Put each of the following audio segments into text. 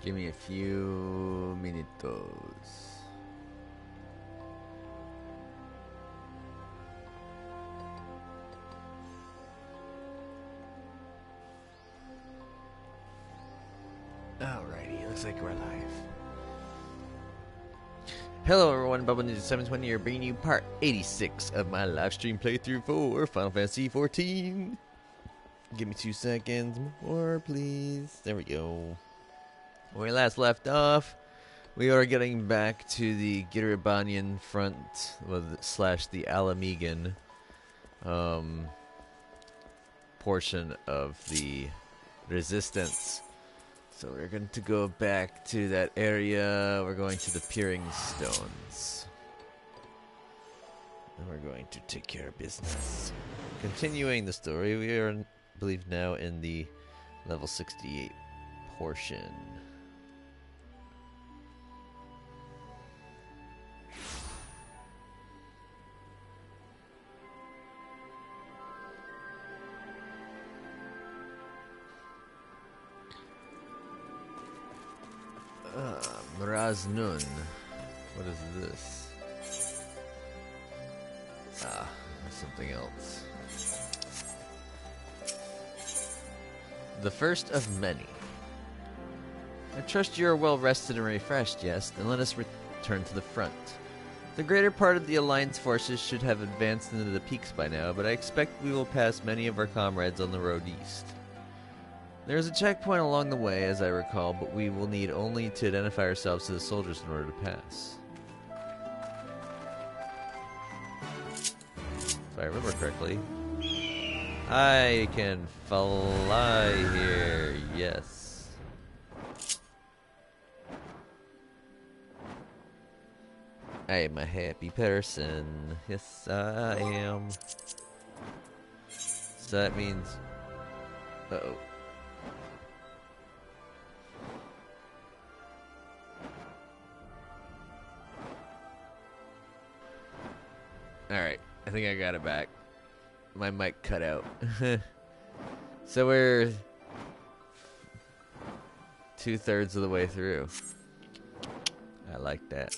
Give me a few minutos. Alrighty, looks like we're live. Hello everyone, Bubble Ninja 720 here, bringing you part 86 of my live stream playthrough for Final Fantasy XIV. Give me 2 seconds more, please. There we go. When we last left off, we are getting back to the Giribanian front, slash the Alamegan portion of the Resistance. So we're going to go back to that area. We're going to the Peering Stones. And we're going to take care of business. Continuing the story, we are, I believe, now in the level 68 portion. Mraznun. What is this? Something else. The first of many. I trust you are well rested and refreshed, yes? Then let us return to the front. The greater part of the Alliance forces should have advanced into the peaks by now, but I expect we will pass many of our comrades on the road east. There is a checkpoint along the way, as I recall, but we will need only to identify ourselves to the soldiers in order to pass. If I remember correctly, I can fly here, yes. I am a happy person, yes I am. So that means... uh-oh. Alright, I think I got it back. My mic cut out. So we're 2/3 of the way through. I like that.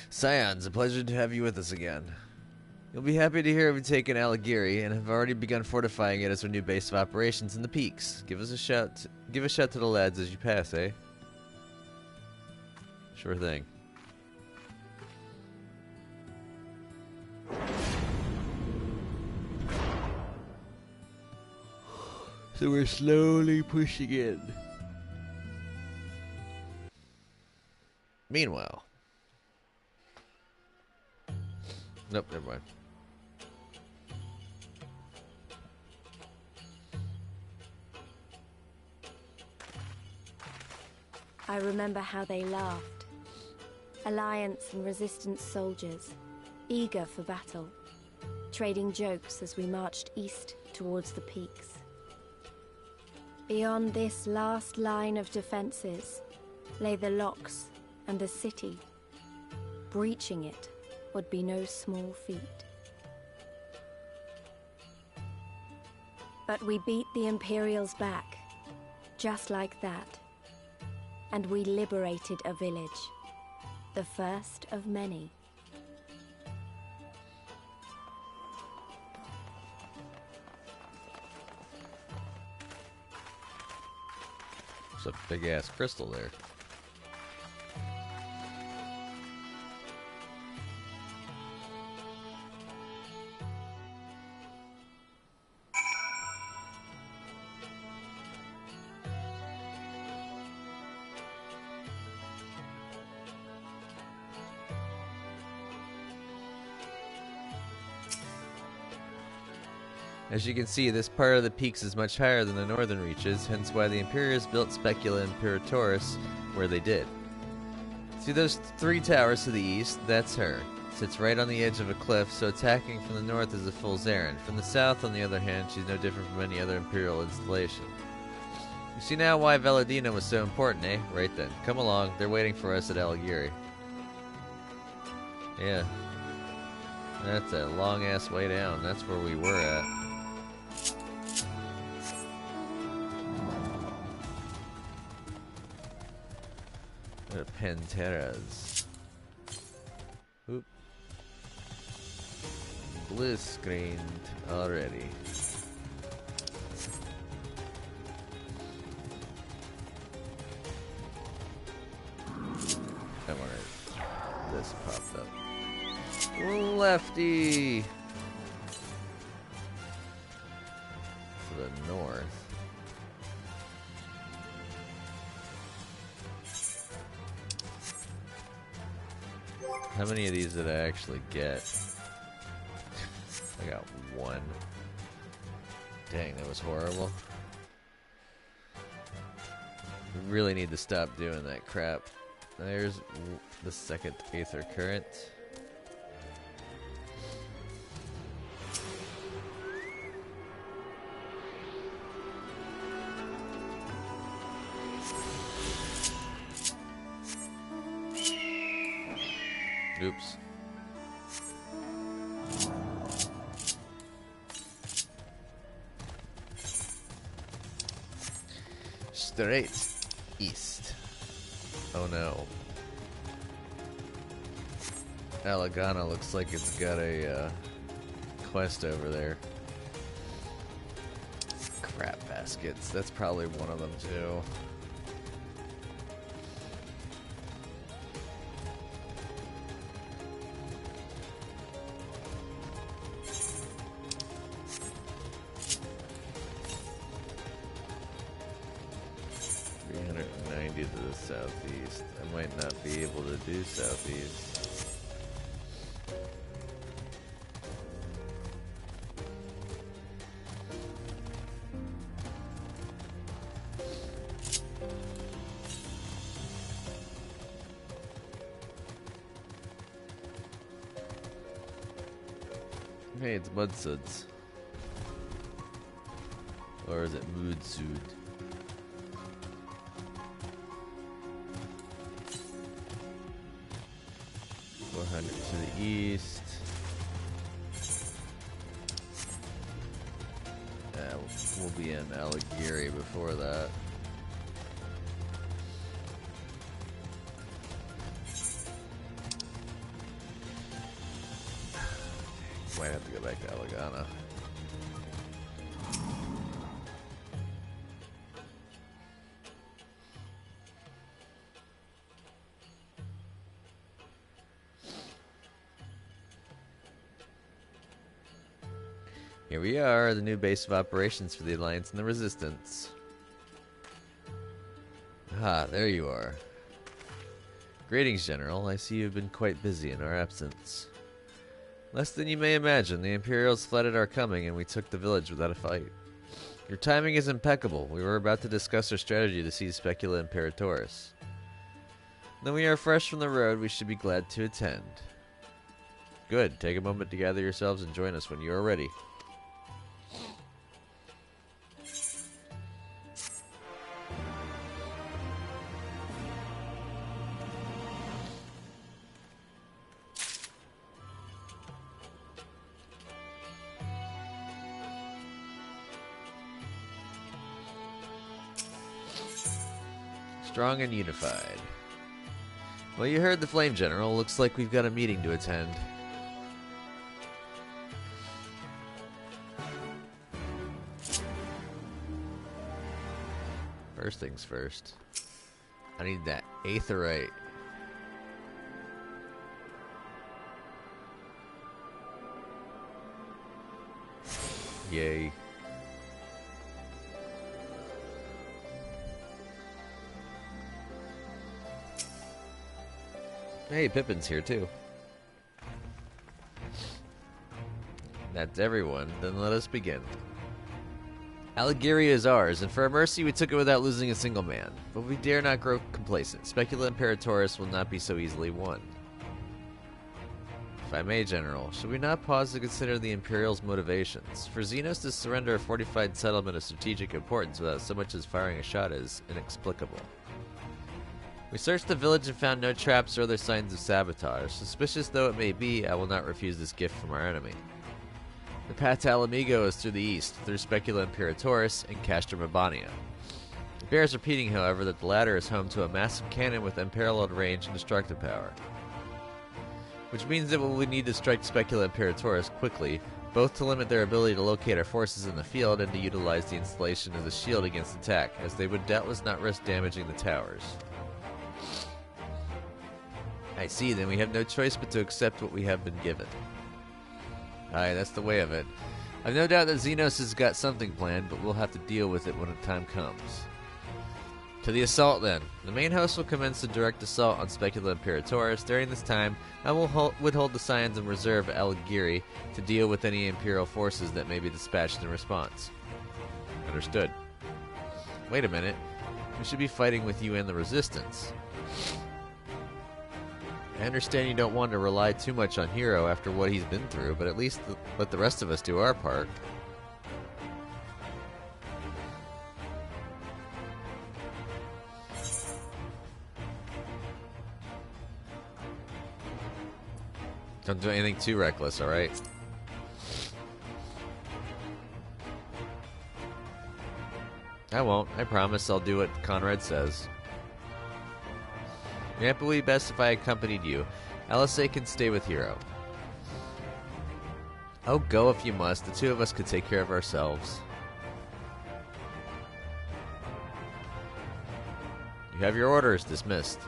Scions, a pleasure to have you with us again. You'll be happy to hear we've taken Aligiri and have already begun fortifying it as our new base of operations in the peaks. Give a shout to the lads as you pass, eh? Sure thing. So we're slowly pushing in. Meanwhile. Nope, never mind. I remember how they laughed. Alliance and Resistance soldiers, eager for battle, trading jokes as we marched east towards the peaks. Beyond this last line of defenses lay the locks and the city. Breaching it would be no small feat. But we beat the Imperials back, just like that. And we liberated a village, the first of many. There's a big ass crystal there. As you can see, this part of the peaks is much higher than the northern reaches, hence why the Imperials built Specula and Imperatorus where they did. See those 3 towers to the east? That's her. Sits right on the edge of a cliff, so attacking from the north is a fool's errand. From the south, on the other hand, she's no different from any other Imperial installation. You see now why Veladina was so important, eh? Right then. Come along, they're waiting for us at Aligiri. Yeah. That's a long ass way down. That's where we were at. The Panteras. Oop. Bliss screened already. I wonder if this popped up. Lefty! To the north. How many of these did I actually get? I got one. Dang, that was horrible. We really need to stop doing that crap. There's the second Aether Current. Oops. Straight east. Oh no. Alagana looks like it's got a quest over there. Crap baskets. That's probably one of them too. To the southeast. I might not be able to do southeast. Hey, it's Mudsuds. Or is it Moodsud? 400 to the east. We'll be in Alighieri before that. Might have to go back to Alagana. Here we are, the new base of operations for the Alliance and the Resistance. Ah, there you are. Greetings, General. I see you've been quite busy in our absence. Less than you may imagine, the Imperials flooded our coming and we took the village without a fight. Your timing is impeccable. We were about to discuss our strategy to seize Specula Imperatoris. Though we are fresh from the road, we should be glad to attend. Good. Take a moment to gather yourselves and join us when you are ready. Strong and unified. Well, you heard the Flame General. Looks like we've got a meeting to attend. First things first. I need that Aetherite. Yay. Hey, Pippin's here too. That's everyone. Then let us begin. Alighieri is ours, and for our mercy we took it without losing a single man. But we dare not grow complacent. Specula Imperatoris will not be so easily won. If I may, General, should we not pause to consider the Imperial's motivations? For Xenos to surrender a fortified settlement of strategic importance without so much as firing a shot is inexplicable. We searched the village and found no traps or other signs of sabotage. Suspicious though it may be, I will not refuse this gift from our enemy. The path to Alamigo is through the east, through Specula Imperatoris and Castor Mabania. It bears repeating, however, that the latter is home to a massive cannon with unparalleled range and destructive power. Which means that we will need to strike Specula Imperatoris quickly, both to limit their ability to locate our forces in the field and to utilize the installation as a shield against attack, as they would doubtless not risk damaging the towers. I see, then we have no choice but to accept what we have been given. Aye, that's the way of it. I've no doubt that Xenos has got something planned, but we'll have to deal with it when the time comes. To the assault, then. The main host will commence the direct assault on Specula Imperatoris. During this time, I will withhold the Scions in reserve at Aligiri to deal with any Imperial forces that may be dispatched in response. Understood. Wait a minute. We should be fighting with you and the Resistance. I understand you don't want to rely too much on Hero after what he's been through, but at least let the rest of us do our part. Don't do anything too reckless, alright? I won't. I promise I'll do what Conrad says. It would be best if I accompanied you. Alisei can stay with Hero. Oh, go if you must. The two of us could take care of ourselves. You have your orders. Dismissed.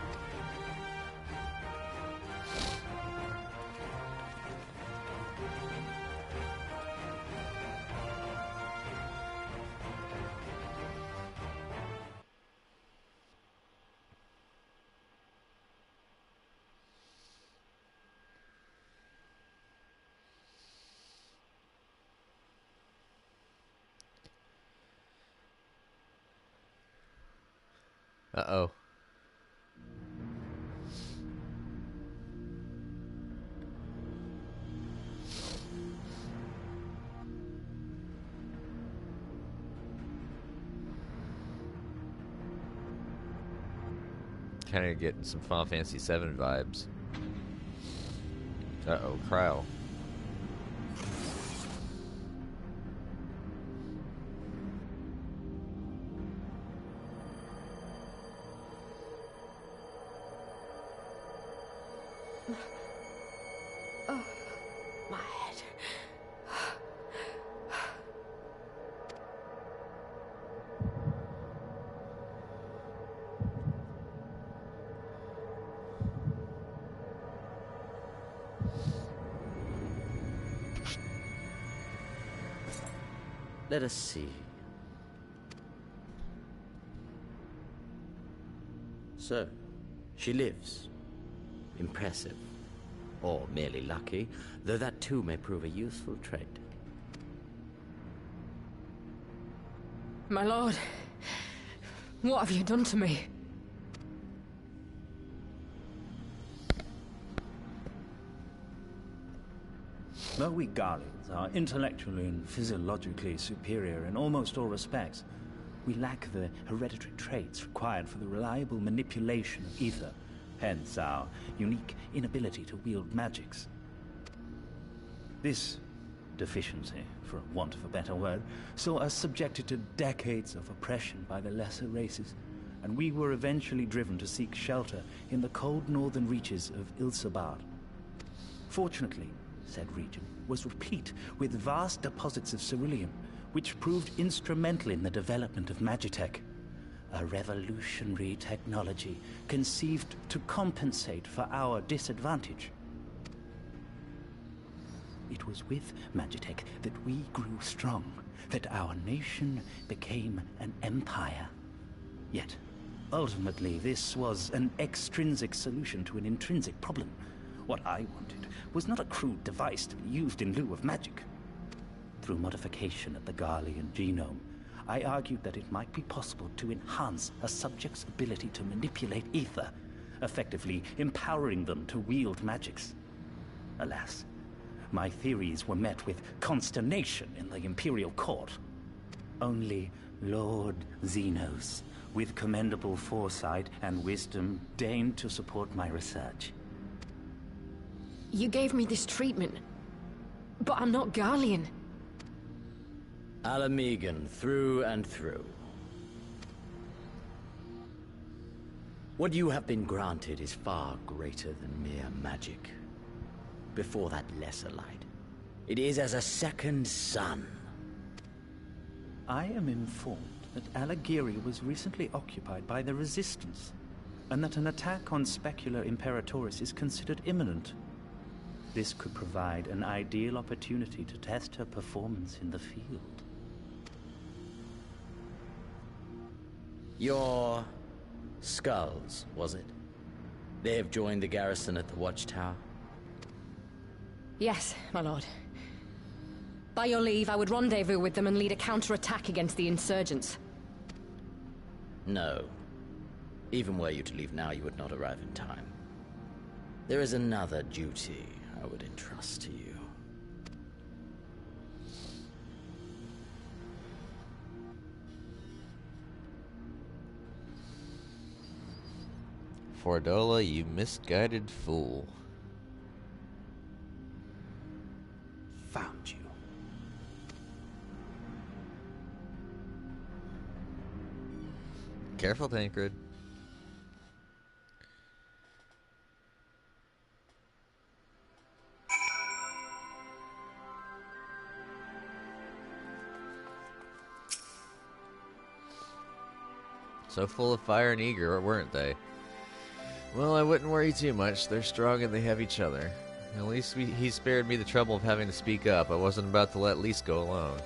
Uh-oh. Kind of getting some Final Fantasy VII vibes. Uh-oh, Cryo. Oh, my head. Let us see. So, she lives. Impressive. Or merely lucky, though that too may prove a useful trait. My lord, what have you done to me? Though we Guardians are intellectually and physiologically superior in almost all respects, we lack the hereditary traits required for the reliable manipulation of ether, hence our unique inability to wield magics. This deficiency, for want of a better word, saw us subjected to decades of oppression by the lesser races, and we were eventually driven to seek shelter in the cold northern reaches of Ilsabard. Fortunately, said region was replete with vast deposits of ceruleum, which proved instrumental in the development of Magitech, a revolutionary technology conceived to compensate for our disadvantage. It was with Magitech that we grew strong, that our nation became an empire. Yet, ultimately, this was an extrinsic solution to an intrinsic problem. What I wanted was not a crude device to be used in lieu of magic. Through modification of the Garlean genome, I argued that it might be possible to enhance a subject's ability to manipulate ether, effectively empowering them to wield magics. Alas, my theories were met with consternation in the Imperial Court. Only Lord Xenos with commendable foresight and wisdom, deigned to support my research. You gave me this treatment, but I'm not Garlean. Alamegan, through and through. What you have been granted is far greater than mere magic. Before that lesser light, it is as a second sun. I am informed that Alagiri was recently occupied by the Resistance, and that an attack on Specular Imperatoris is considered imminent. This could provide an ideal opportunity to test her performance in the field. Your skulls, was it? They have joined the garrison at the Watchtower? Yes, my lord. By your leave, I would rendezvous with them and lead a counterattack against the insurgents. No. Even were you to leave now, you would not arrive in time. There is another duty I would entrust to you. Fordola, you misguided fool. Found you. Careful, Tancred. So full of fire and eager, weren't they? Well, I wouldn't worry too much. They're strong and they have each other. At least he spared me the trouble of having to speak up. I wasn't about to let Lys go alone.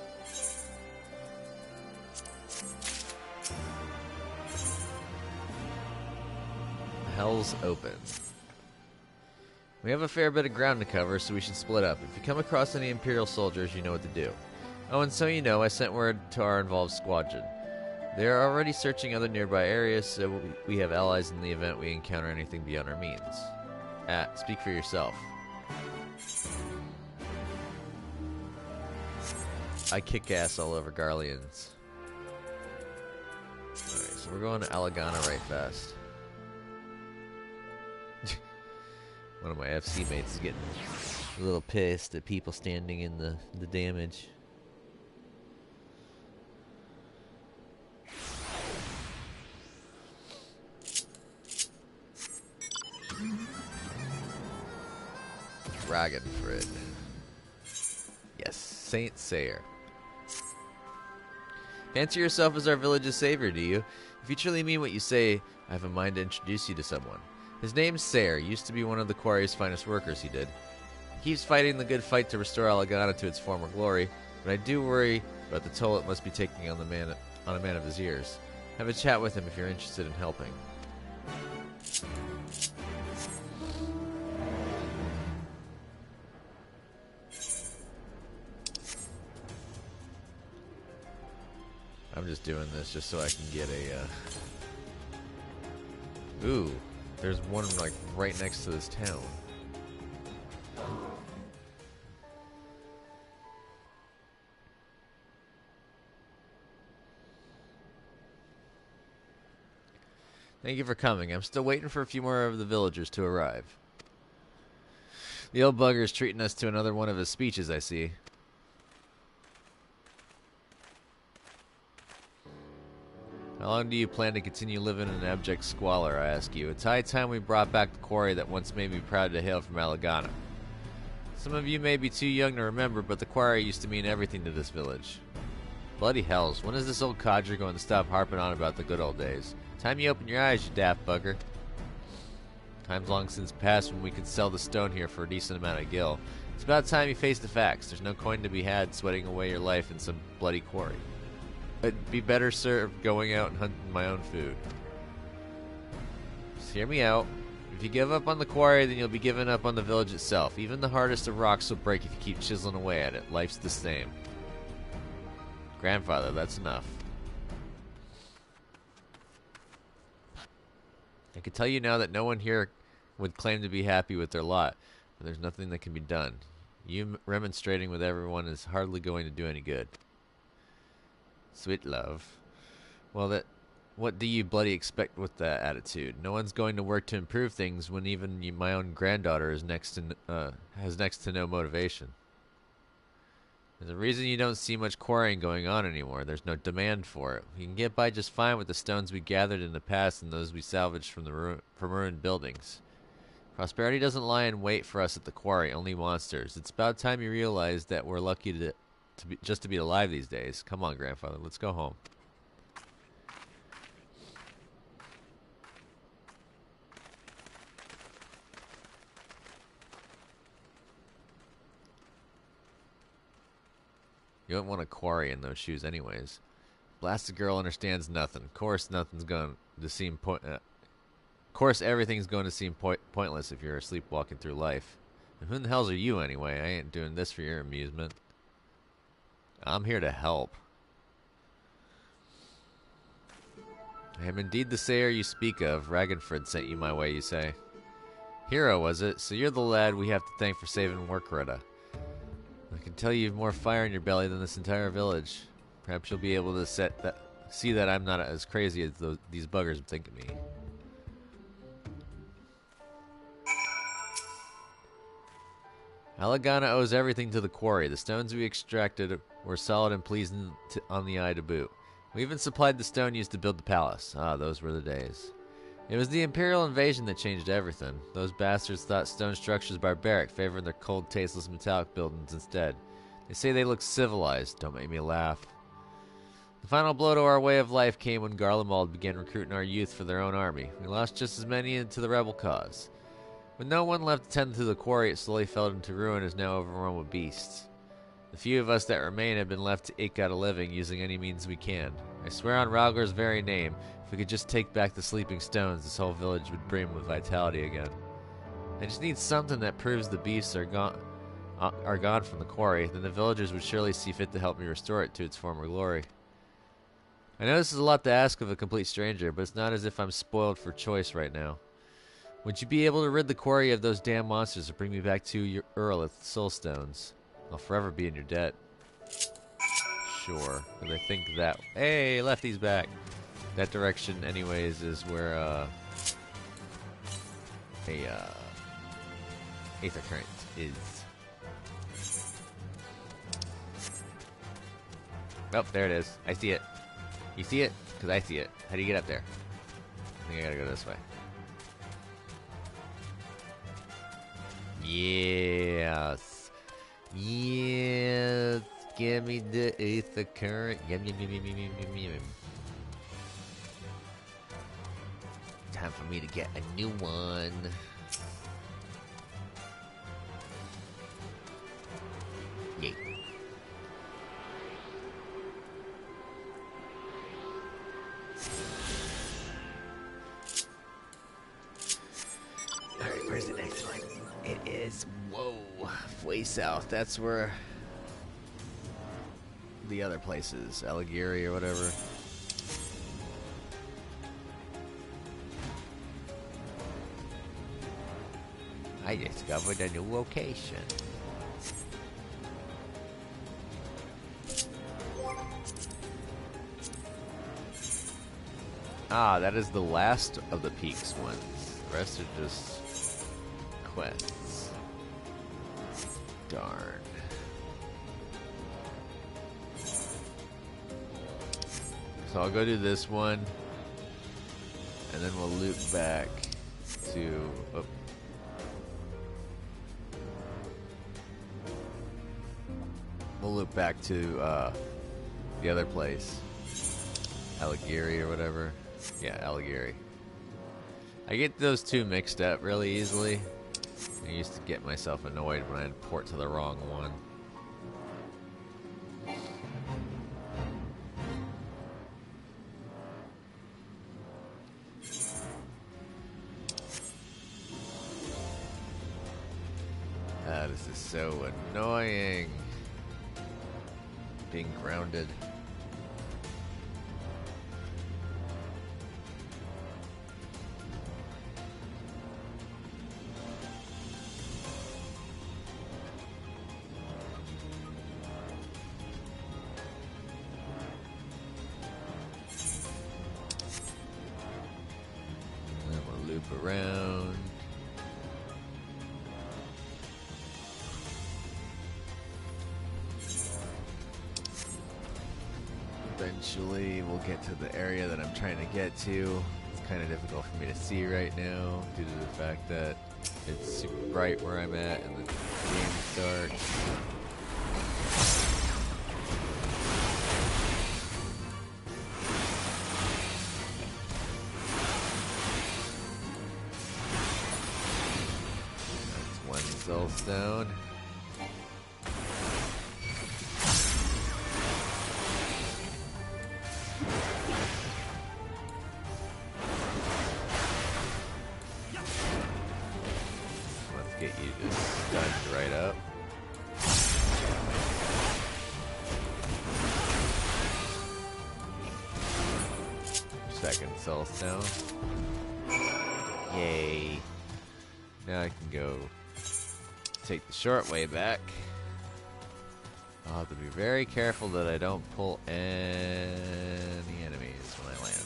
The hell's open. We have a fair bit of ground to cover, so we should split up. If you come across any Imperial soldiers, you know what to do. Oh, and so you know, I sent word to our involved squadron. They are already searching other nearby areas, so we have allies in the event we encounter anything beyond our means. Speak for yourself. I kick ass all over Garleans. Alright, so we're going to Alagana right fast. One of my FC mates is getting a little pissed at people standing in the damage. Dragonfred. Yes, Saint Sayer. Fancy yourself as our village's savior, do you? If you truly mean what you say, I have a mind to introduce you to someone. His name's Sayer, used to be one of the quarry's finest workers, he did. He keeps fighting the good fight to restore Alagana to its former glory, but I do worry about the toll it must be taking on a man of his years. Have a chat with him if you're interested in helping. I'm just doing this just so I can get a, Ooh, there's one, like, right next to this town. Thank you for coming. I'm still waiting for a few more of the villagers to arrive. The old bugger's treating us to another one of his speeches, I see. How long do you plan to continue living in abject squalor, I ask you? It's high time we brought back the quarry that once made me proud to hail from Alagana. Some of you may be too young to remember, but the quarry used to mean everything to this village. Bloody hells, when is this old codger going to stop harping on about the good old days? Time you open your eyes, you daft bugger. Time's long since passed when we could sell the stone here for a decent amount of gil. It's about time you face the facts. There's no coin to be had sweating away your life in some bloody quarry. I'd be better served going out and hunting my own food. Just hear me out. If you give up on the quarry, then you'll be giving up on the village itself. Even the hardest of rocks will break if you keep chiseling away at it. Life's the same. Grandfather, that's enough. I can tell you now that no one here would claim to be happy with their lot, but there's nothing that can be done. You remonstrating with everyone is hardly going to do any good. Sweet love. Well, that What do you bloody expect with that attitude? No one's going to work to improve things when even my own granddaughter is has next to no motivation. There's a reason you don't see much quarrying going on anymore. There's no demand for it. We can get by just fine with the stones we gathered in the past and those we salvaged from ruined buildings. Prosperity doesn't lie in wait for us at the quarry, only monsters. It's about time you realize that we're lucky to be alive these days. Come on, grandfather, let's go home. You don't want to quarry in those shoes anyways. Blasted girl understands nothing. Of course nothing's going to seem course everything's going to seem pointless if you're sleepwalking through life. And who the hells are you anyway? I ain't doing this for your amusement. I'm here to help. I am indeed the sayer you speak of. Ragnford sent you my way, you say. Hero, was it? So you're the lad we have to thank for saving Warkretta. I can tell you have more fire in your belly than this entire village. Perhaps you'll be able to see that I'm not as crazy as these buggers think of me. Alagana owes everything to the quarry. The stones we extracted were solid and pleasing on the eye to boot. We even supplied the stone used to build the palace. Ah, those were the days. It was the Imperial invasion that changed everything. Those bastards thought stone structures barbaric, favoring their cold, tasteless metallic buildings instead. They say they look civilized. Don't make me laugh. The final blow to our way of life came when Garlemald began recruiting our youth for their own army. We lost just as many into the rebel cause. With no one left to tend to the quarry, it slowly fell into ruin and is now overrun with beasts. The few of us that remain have been left to eke out a living using any means we can. I swear on Ralgar's very name, if we could just take back the sleeping stones, this whole village would brim with vitality again. I just need something that proves the beasts are gone from the quarry, then the villagers would surely see fit to help me restore it to its former glory. I know this is a lot to ask of a complete stranger, but it's not as if I'm spoiled for choice right now. Would you be able to rid the quarry of those damn monsters or bring me back to your Earl at the Soul Stones? I'll forever be in your debt. Sure, but I think that... Hey, Lefty's back! That direction, anyways, is where, Aether Current is. Oh, there it is. I see it. You see it? Because I see it. How do you get up there? I think I gotta go this way. Yes. Yes. Give me the Aether Current. Yum, yum, yum, yum, yum, yum, yum. Time for me to get a new one. Yay. Alright, where's the next one? It is, whoa, way south. That's where the other place is, Aligiri or whatever. I discovered a new location. Ah, that is the last of the peaks ones. The rest are just quests. Darn. So I'll go do this one, and then we'll loop back to... Oh. We'll loop back to the other place. Aligiri or whatever. Yeah, Aligiri. I get those two mixed up really easily. I used to get myself annoyed when I'd port to the wrong one. This is so annoying. Being grounded. eventually we'll get to the area that I'm trying to get to. It's kind of difficult for me to see right now due to the fact that it's super bright where I'm at and the game starts. That's one soul stone. Get you just stunned right up. Second soul stone. Yay. Now I can go take the short way back. I'll have to be very careful that I don't pull any enemies when I land.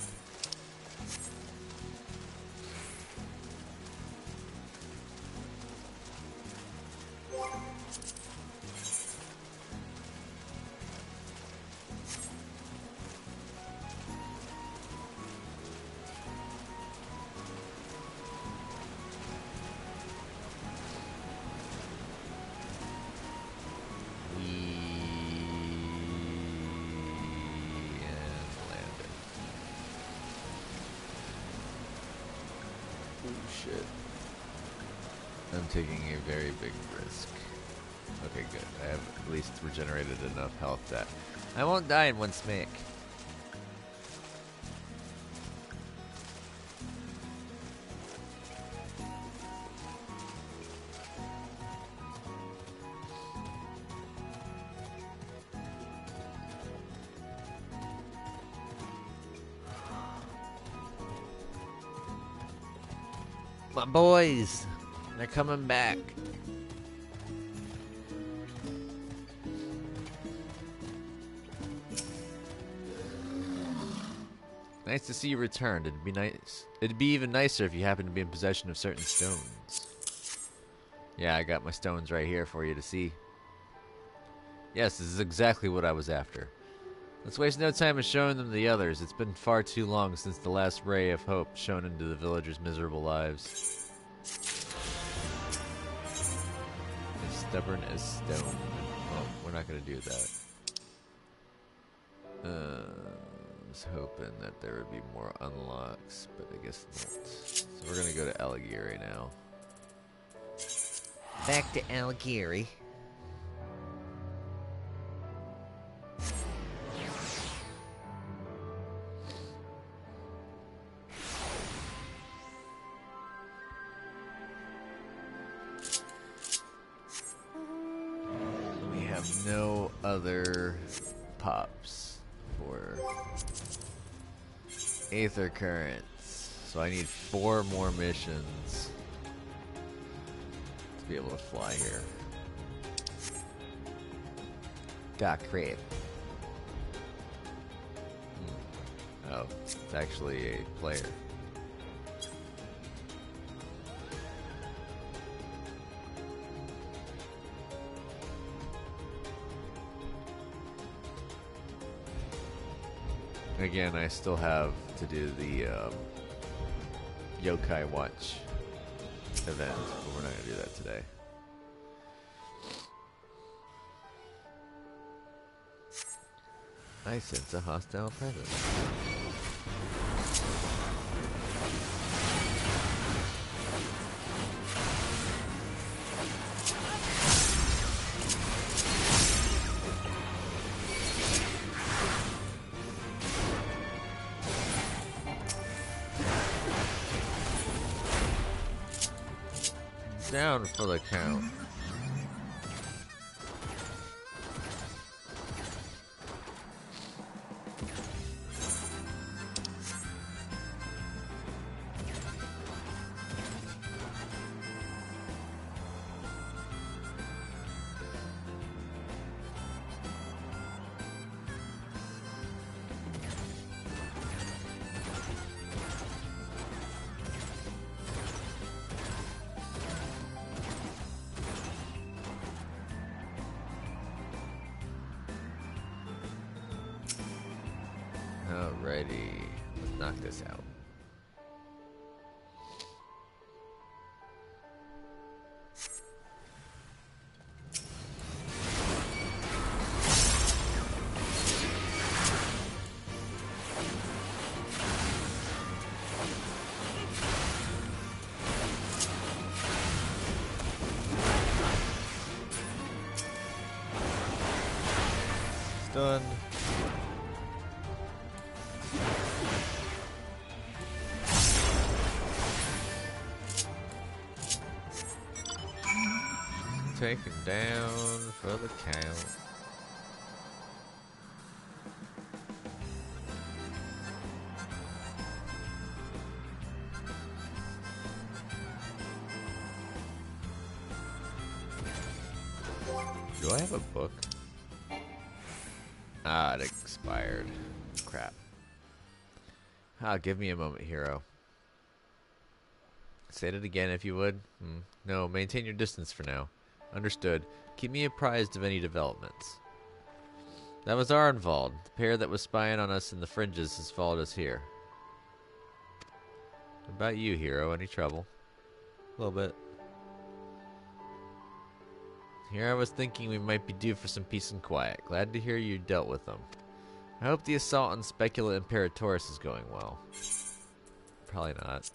Shit. I'm taking a very big risk. Okay, good. I have at least regenerated enough health that I won't die in one smack. My boys, they're coming back. Nice to see you returned. It'd be nice. It'd be even nicer if you happen to be in possession of certain stones. Yeah, I got my stones right here for you to see. Yes, this is exactly what I was after. Let's waste no time in showing them the others. It's been far too long since the last ray of hope shone into the villagers' miserable lives. As stubborn as stone. Well, we're not going to do that. I was hoping that there would be more unlocks, but I guess not. So we're going to go to Alighieri now. Back to Alighieri. No other pops for Aether Currents, so I need 4 more missions to be able to fly here. Got crap. Oh, it's actually a player. Again, I still have to do the Yokai Watch event, but we're not going to do that today. I sense a hostile presence. Down for the count. Alrighty, let's knock this out. Done. Taken down for the count. Do I have a book? Ah, it expired. Crap. Give me a moment, hero. Say it again if you would. No, maintain your distance for now. Understood. Keep me apprised of any developments. That was Arnvald. The pair that was spying on us in the fringes has followed us here. What about you, hero? Any trouble? A little bit. Here I was thinking we might be due for some peace and quiet. Glad to hear you dealt with them. I hope the assault on Specula Imperatoris is going well. Probably not.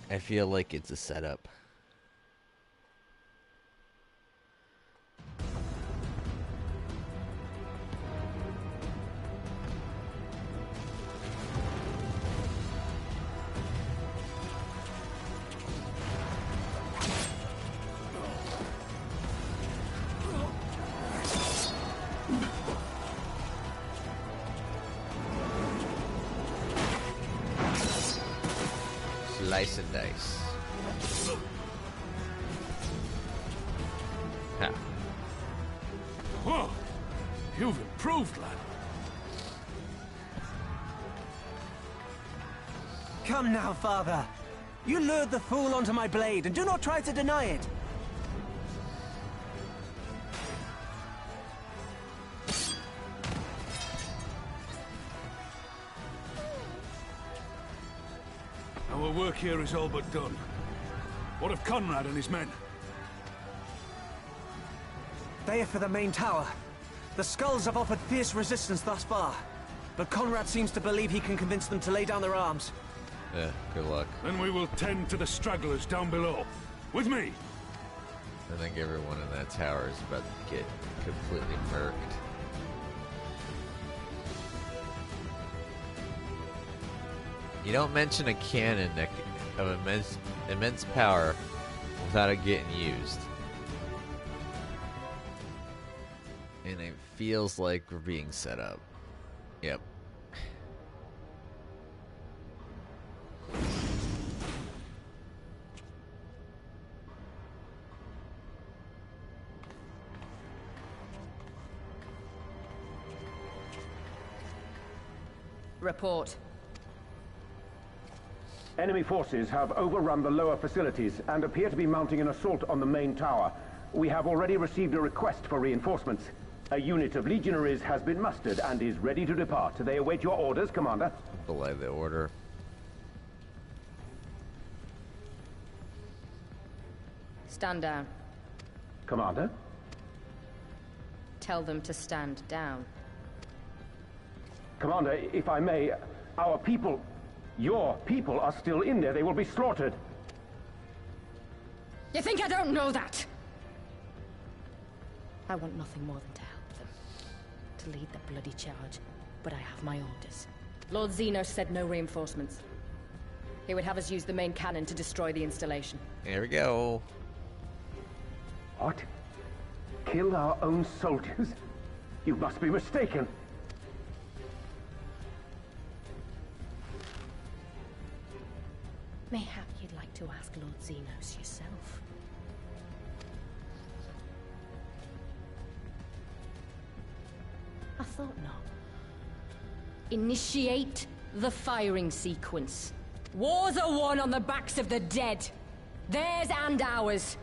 I feel like it's a setup. Slice and dice. Ha. Whoa! You've improved, lad. Come now, father. You lured the fool onto my blade, and do not try to deny it. Our work here is all but done. What of Conrad and his men? They are for the main tower. The skulls have offered fierce resistance thus far, but Conrad seems to believe he can convince them to lay down their arms. Yeah, good luck. Then we will tend to the stragglers down below. With me! I think everyone in that tower is about to get completely murked. You don't mention a cannon of immense power without it getting used. And it feels like we're being set up. Yep. Report. Enemy forces have overrun the lower facilities and appear to be mounting an assault on the main tower. We have already received a request for reinforcements. A unit of legionaries has been mustered and is ready to depart. They await your orders, Commander. Belay the order. Stand down. Commander? Tell them to stand down. Commander, if I may, our people, your people are still in there. They will be slaughtered. You think I don't know that? I want nothing more than to help them. To lead the bloody charge. But I have my orders. Lord Zeno said no reinforcements. He would have us use the main cannon to destroy the installation. Here we go. What? Kill our own soldiers? You must be mistaken. Mayhap you'd like to ask Lord Zenos yourself. I thought not. Initiate the firing sequence. Wars are won on the backs of the dead. Theirs and ours.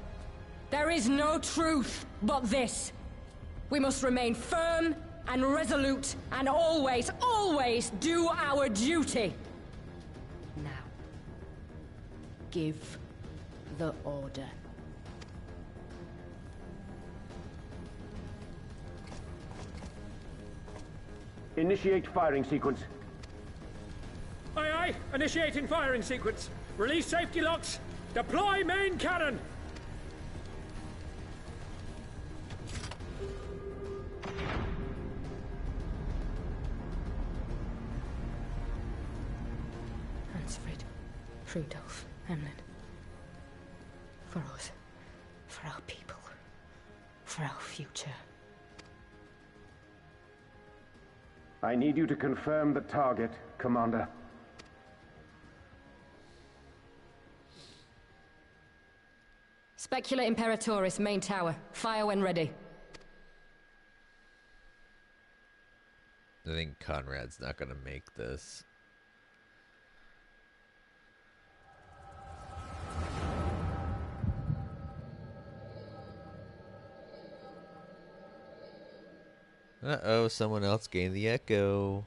There is no truth but this. We must remain firm and resolute and always, always do our duty. Now, give the order. Initiate firing sequence. Aye, aye. Initiating firing sequence. Release safety locks. Deploy main cannon. Hansfrid, Rudolph, Emlyn. For us. For our people. For our future. I need you to confirm the target, Commander. Specula Imperatoris, main tower. Fire when ready. I think Conrad's not gonna make this. Uh-oh, someone else gained the echo.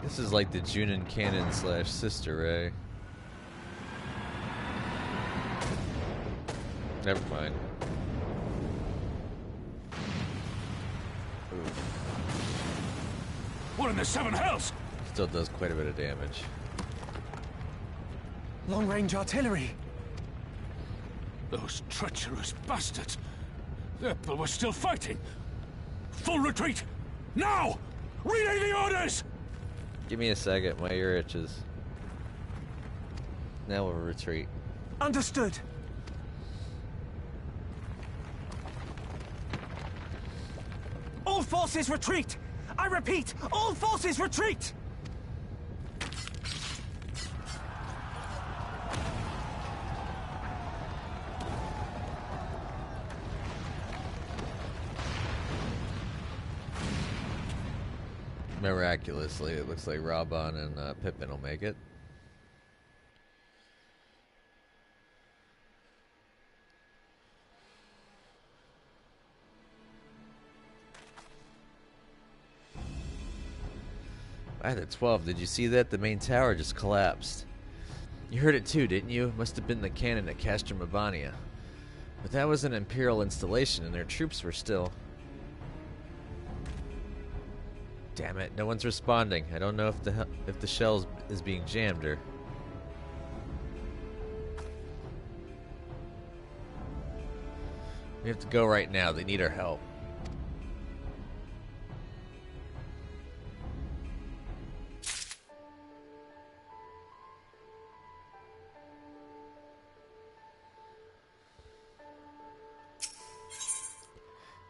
This is like the Junin Cannon / Sister Ray. Never mind. What in the seven hells? Still does quite a bit of damage. Long-range artillery. Those treacherous bastards. But we're still fighting. Full retreat. Now! Relay the orders! Give me a second, my ear itches. Now we'll retreat. Understood. All forces retreat! I repeat, all forces retreat! Miraculously, it looks like Raban and Pippin will make it. By the 12, did you see that? The main tower just collapsed. You heard it too, didn't you? It must have been the cannon at Castra Mabania. But that was an Imperial installation and their troops were still... Damn it, no one's responding. I don't know if the shell is being jammed or... We have to go right now. They need our help.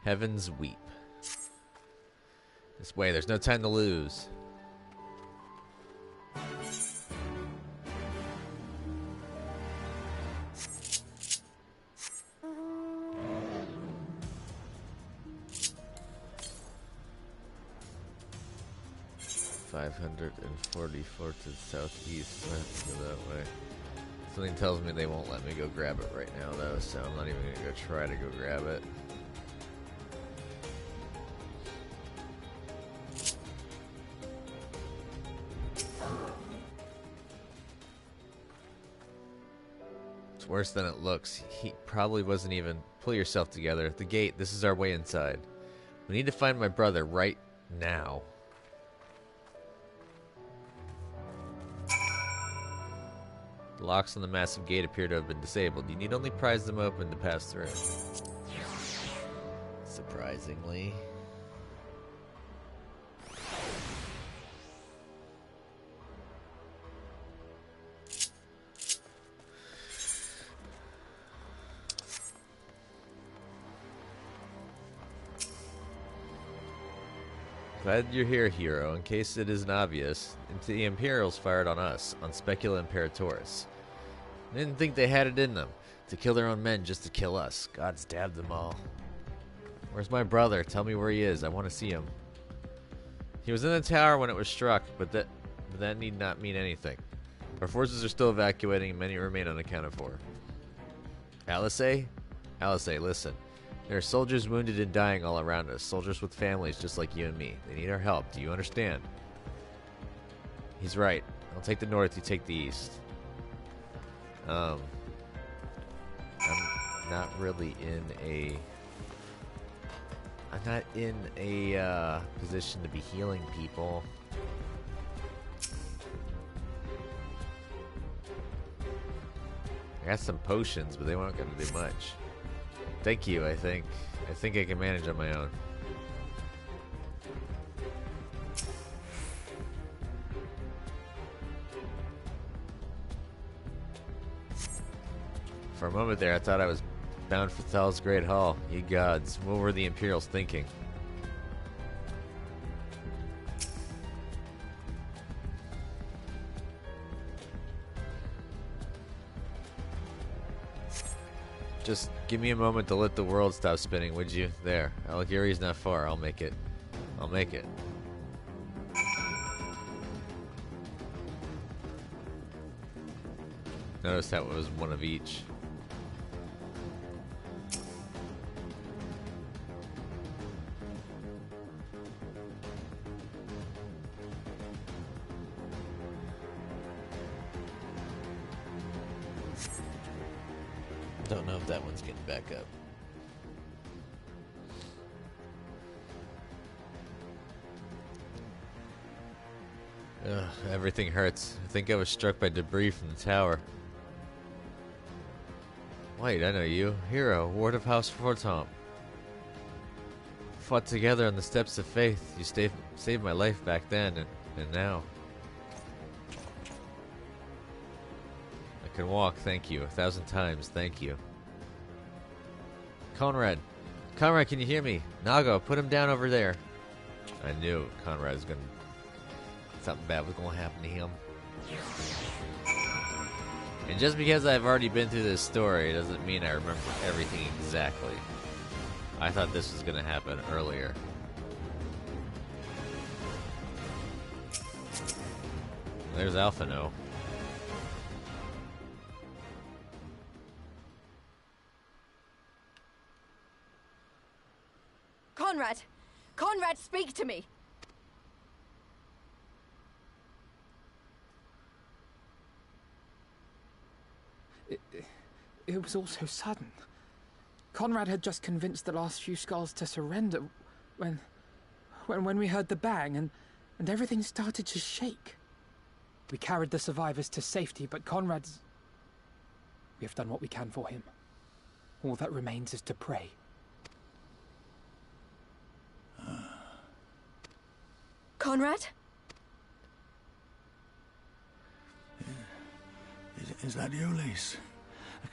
Heavens weep. This way, there's no time to lose. $544 to the southeast. Let's go that way. Something tells me they won't let me go grab it right now, though, so I'm not even gonna go try to go grab it. Worse than it looks. He probably wasn't even... Pull yourself together. The gate. This is our way inside. We need to find my brother right now. The locks on the massive gate appear to have been disabled. You need only prise them open to pass through. Surprisingly. Glad you're here, hero. In case it isn't obvious, the Imperials fired on us, on Specula Imperatoris. They didn't think they had it in them, to kill their own men just to kill us. God stabbed them all. Where's my brother? Tell me where he is. I want to see him. He was in the tower when it was struck, but that need not mean anything. Our forces are still evacuating and many remain unaccounted for. Alisei? Alisei, listen. There are soldiers wounded and dying all around us. Soldiers with families just like you and me. They need our help. Do you understand? He's right. I'll take the north, you take the east. I'm not really in a... I'm not in a position to be healing people. I got some potions, but they weren't going to do much. Thank you, I think. I think I can manage on my own. For a moment there, I thought I was bound for Thal's Great Hall. Ye gods, what were the Imperials thinking? Just give me a moment to let the world stop spinning, would you? There. Alighieri's not far. I'll make it. I'll make it. Notice that was one of each. Don't know if that one's getting back up. Ugh, everything hurts. I think I was struck by debris from the tower. Wait, I know you. Hero, Ward of House Fortomp. Fought together on the steps of faith. You saved my life back then, and now. I can walk, thank you. 1,000 times, thank you. Conrad. Conrad, can you hear me? Nago, put him down over there. I knew Conrad was gonna... something bad was gonna happen to him. And just because I've already been through this story doesn't mean I remember everything exactly. I thought this was gonna happen earlier. There's Alphino. Conrad! Conrad, speak to me! It was all so sudden. Conrad had just convinced the last few skulls to surrender when we heard the bang and everything started to shake. We carried the survivors to safety, but Conrad's... We have done what we can for him. All that remains is to pray. Conrad? Is that you, Lise? I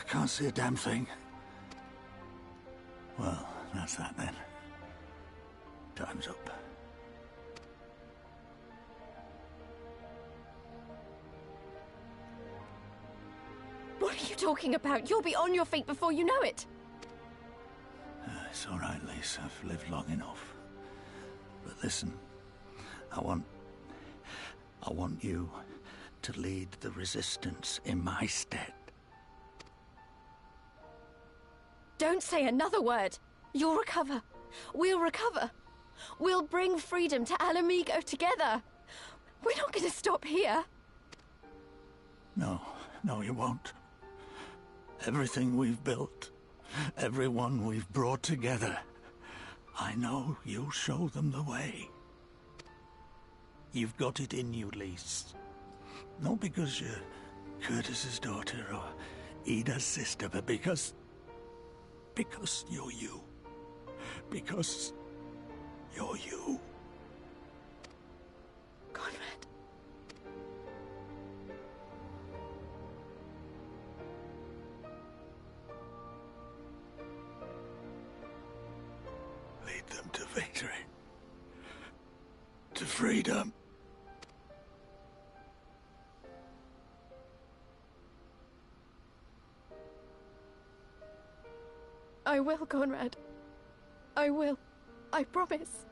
can't see a damn thing. Well, that's that then. Time's up. What are you talking about? You'll be on your feet before you know it. It's all right, Lise. I've lived long enough. But listen, I want you to lead the resistance in my stead. Don't say another word. You'll recover. We'll recover. We'll bring freedom to Alamigo together. We're not going to stop here. No, you won't. Everything we've built, everyone we've brought together, I know you'll show them the way. You've got it in you, Lise. Not because you're Curtis's daughter or Ida's sister, but because you're you. Because you're you. Conrad. Lead them to victory. to freedom. I will, Conrad. I will. I promise.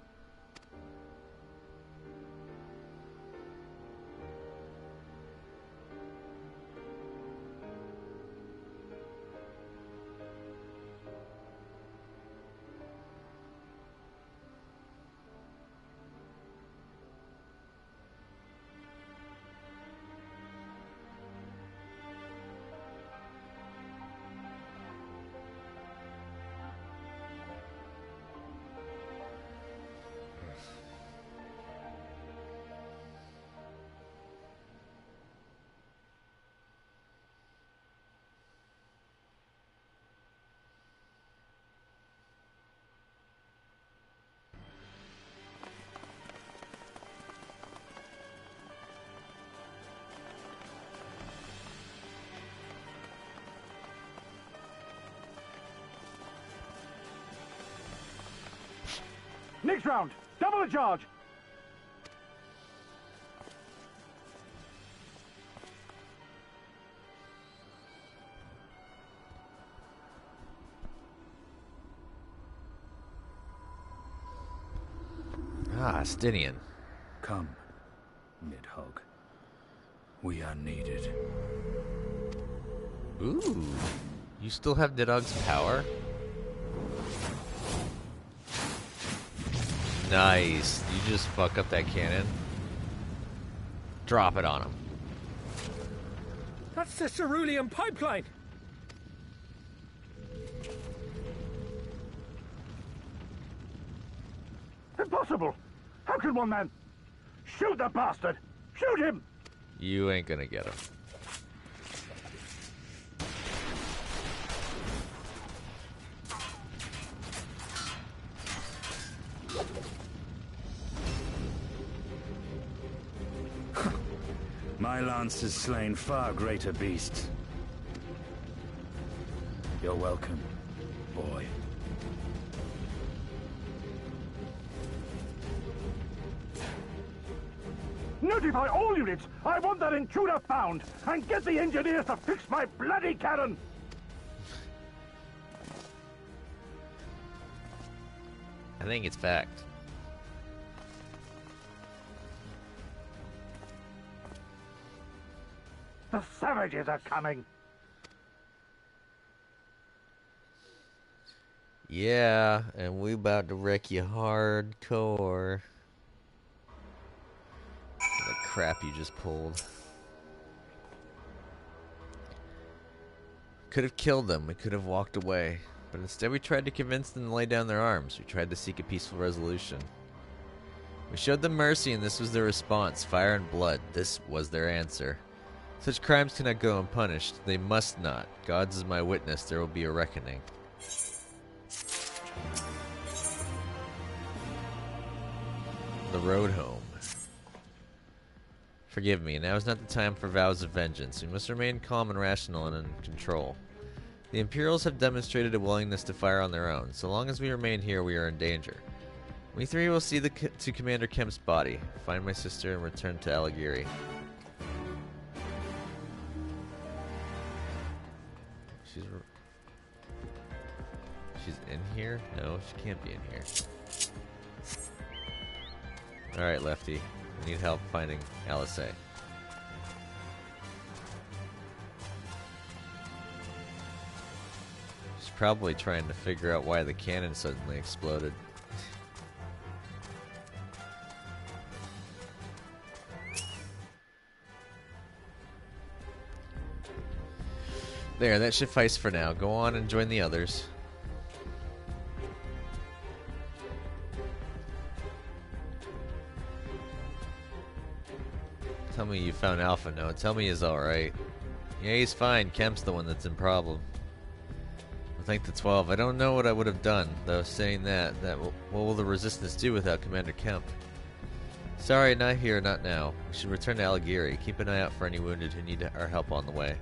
Next round, double the charge. Ah, Stinian. Come, Nidhogg. We are needed. Ooh. You still have Nidhogg's power? Nice. You just fuck up that cannon. Drop it on him. That's the cerulean pipeline. Impossible! How can one man... Shoot the bastard! Shoot him! You ain't gonna get him. My lance has slain far greater beasts. You're welcome, boy. Notify all units! I want that intruder found! And get the engineers to fix my bloody cannon! I think it's fact. The savages are coming! Yeah, and we about to wreck you hardcore. The crap you just pulled. Could have killed them. We could have walked away. But instead we tried to convince them to lay down their arms. We tried to seek a peaceful resolution. We showed them mercy and this was their response. Fire and blood. This was their answer. Such crimes cannot go unpunished. They must not. God's is my witness. There will be a reckoning. The road home. Forgive me. Now is not the time for vows of vengeance. We must remain calm and rational and in control. The Imperials have demonstrated a willingness to fire on their own. So long as we remain here, we are in danger. We three will see to Commander Kemp's body, find my sister, and return to Alighieri. She's in here? No, she can't be in here. Alright, Lefty. I need help finding Alice. She's probably trying to figure out why the cannon suddenly exploded. There, that should suffice for now. Go on and join the others. Tell me you found Alpha. No, tell me he's alright. Yeah, he's fine. Kemp's the one that's in problem. I think the 12. I don't know what I would have done, though, saying that. What will the Resistance do without Commander Kemp? Sorry, not here, not now. We should return to Alighieri. Keep an eye out for any wounded who need our help on the way.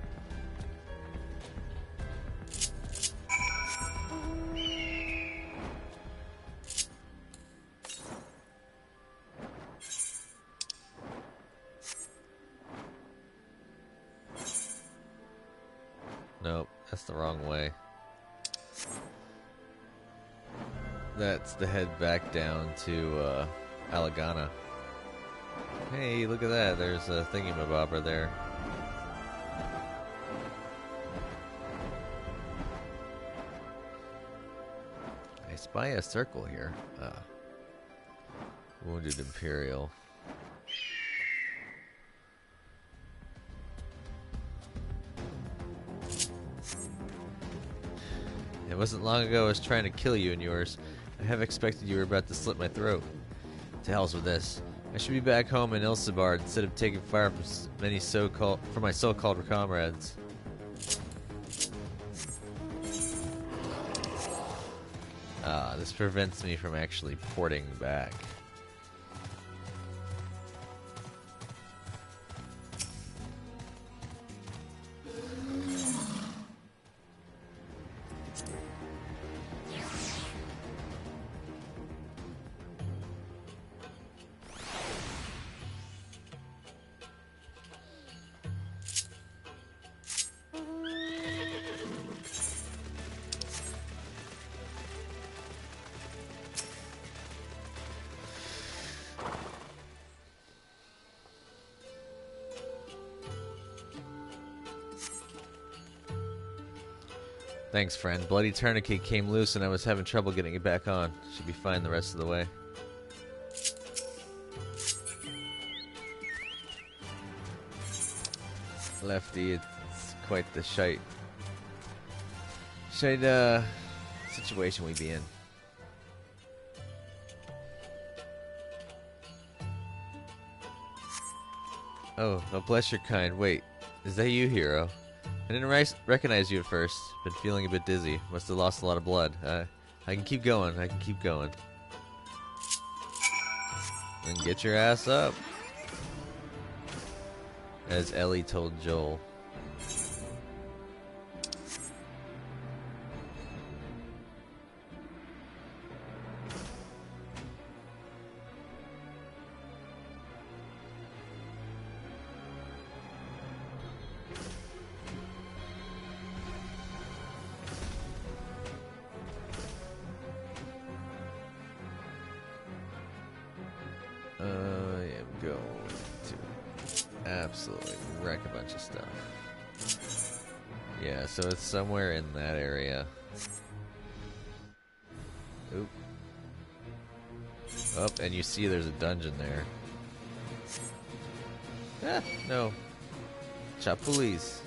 That's the wrong way. That's the head back down to Alagana. Hey, look at that. There's a thingy-mabobber there. I spy a circle here. Wounded Imperial. It wasn't long ago I was trying to kill you and yours. I have expected you were about to slit my throat. To hell's with this. I should be back home in Ilsebard instead of taking fire from my so-called comrades. This prevents me from actually porting back. Thanks, friend. Bloody Tourniquet came loose and I was having trouble getting it back on. Should be fine the rest of the way. Lefty, it's quite the shite situation we be in. Oh, bless your kind. Wait, is that you, hero? I didn't recognize you at first. Been feeling a bit dizzy. Must have lost a lot of blood. I can keep going. I can keep going. Then get your ass up. As Ellie told Joel. Absolutely wreck a bunch of stuff. Yeah, so it's somewhere in that area. Oop. Oh, and you see there's a dungeon there. Ah, no. Chapulis.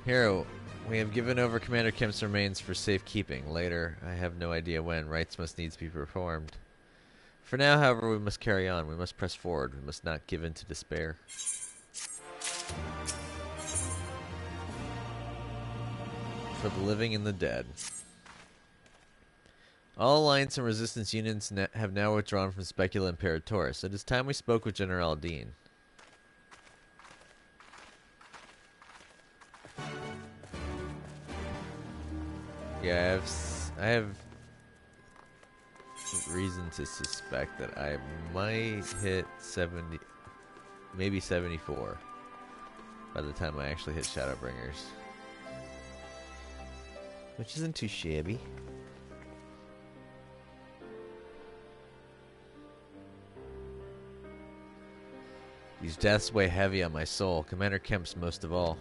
Hero, we have given over Commander Kemp's remains for safekeeping. Later, I have no idea when, rites must needs be performed. For now, however, we must carry on. We must press forward. We must not give in to despair. For the living and the dead. All Alliance and Resistance units have now withdrawn from Specula Imperatoris. It is time we spoke with General Dean. Yeah, I have reason to suspect that I might hit 70, maybe 74 by the time I actually hit Shadowbringers. Which isn't too shabby. These deaths weigh heavy on my soul, Commander Kemp's most of all.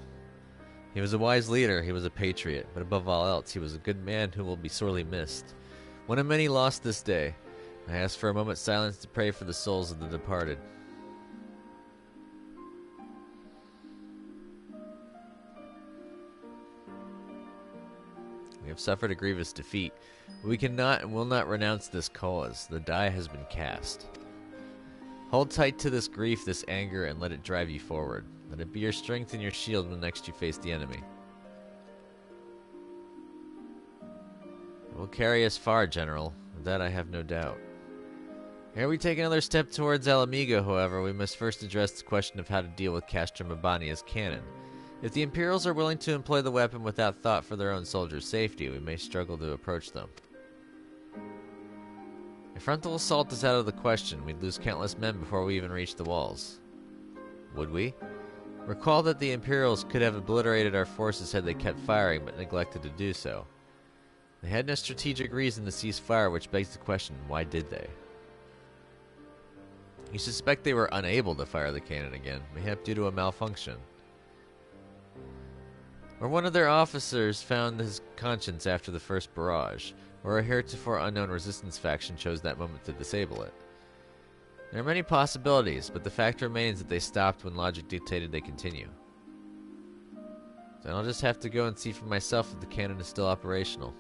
He was a wise leader, he was a patriot, but above all else, he was a good man who will be sorely missed. One of many lost this day. I ask for a moment's silence to pray for the souls of the departed. We have suffered a grievous defeat, but we cannot and will not renounce this cause. The die has been cast. Hold tight to this grief, this anger, and let it drive you forward. Let it be your strength and your shield when next you face the enemy. It will carry us far, General. Of that I have no doubt. Ere we take another step towards Alamigo, however, we must first address the question of how to deal with Castra Mabani as cannon. If the Imperials are willing to employ the weapon without thought for their own soldiers' safety, we may struggle to approach them. A frontal assault is out of the question. We'd lose countless men before we even reached the walls. Would we? Recall that the Imperials could have obliterated our forces had they kept firing, but neglected to do so. They had no strategic reason to cease fire, which begs the question, why did they? You suspect they were unable to fire the cannon again, mayhap due to a malfunction. Or one of their officers found his conscience after the first barrage, or a heretofore unknown resistance faction chose that moment to disable it. There are many possibilities, but the fact remains that they stopped when logic dictated they continue. Then I'll just have to go and see for myself if the cannon is still operational.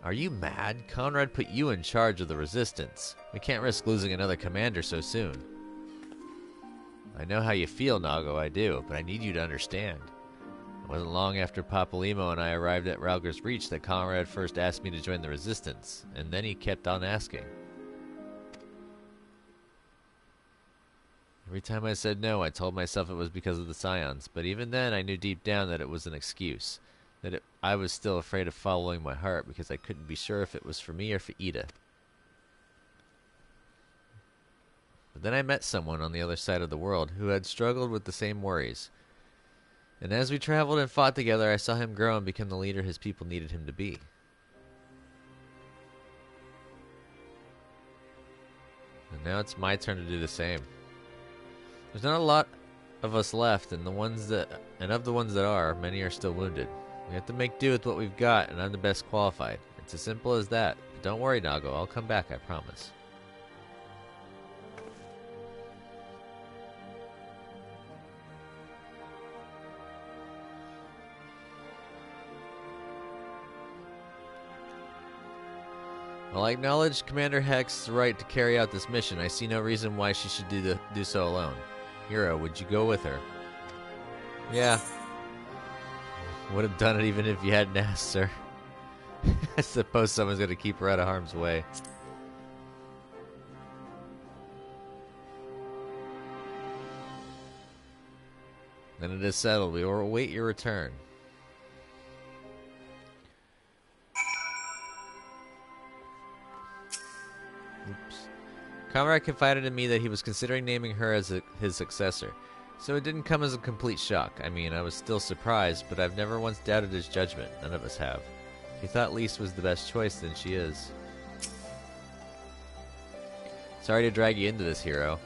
Are you mad? Conrad put you in charge of the resistance. We can't risk losing another commander so soon. I know how you feel, Nago, I do, but I need you to understand. It wasn't long after Papalymo and I arrived at Ralger's Reach that Conrad first asked me to join the resistance, and then he kept on asking. Every time I said no, I told myself it was because of the Scions, but even then I knew deep down that it was an excuse. I was still afraid of following my heart because I couldn't be sure if it was for me or for Ida. But then I met someone on the other side of the world who had struggled with the same worries. And as we traveled and fought together, I saw him grow and become the leader his people needed him to be. And now it's my turn to do the same. There's not a lot of us left, and of the ones that are, many are still wounded. We have to make do with what we've got, and I'm the best qualified. It's as simple as that. But don't worry, Nago. I'll come back, I promise. While I acknowledge Commander Heck's right to carry out this mission, I see no reason why she should do so alone. Hero, would you go with her? Yeah. Would have done it even if you hadn't asked, sir. I suppose someone's going to keep her out of harm's way. Then it is settled. We will await your return. Oops. Conrad confided in me that he was considering naming her as his successor. So it didn't come as a complete shock. I mean, I was still surprised, but I've never once doubted his judgment. None of us have. If he thought Lise was the best choice, then she is. Sorry to drag you into this, Hero.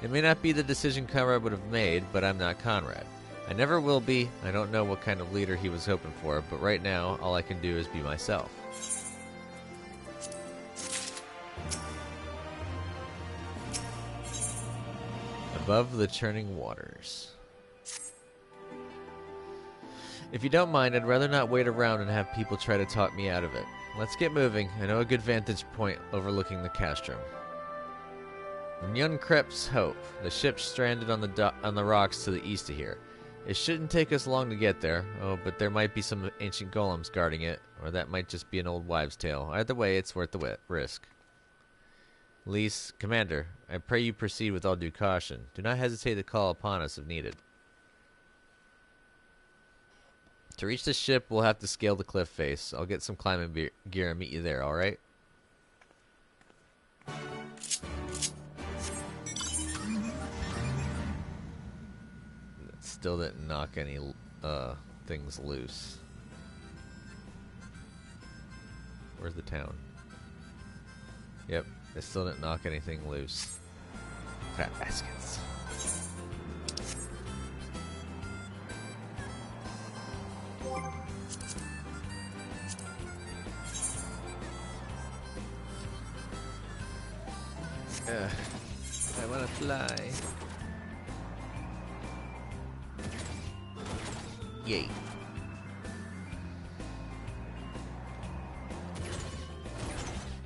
It may not be the decision Conrad would have made, but I'm not Conrad. I never will be. I don't know what kind of leader he was hoping for, but right now, all I can do is be myself. Above the churning waters. If you don't mind, I'd rather not wait around and have people try to talk me out of it. Let's get moving. I know a good vantage point overlooking the castrum. Njunkrep's Hope. The ship stranded on the rocks to the east of here. It shouldn't take us long to get there. Oh, but there might be some ancient golems guarding it, or that might just be an old wives' tale. Either way, it's worth the risk. Lise, Commander, I pray you proceed with all due caution. Do not hesitate to call upon us if needed. To reach the ship, we'll have to scale the cliff face. I'll get some climbing gear and meet you there, alright? That still didn't knock any things loose. Where's the town? Yep. They still didn't knock anything loose. Crap baskets. I wanna fly. Yay.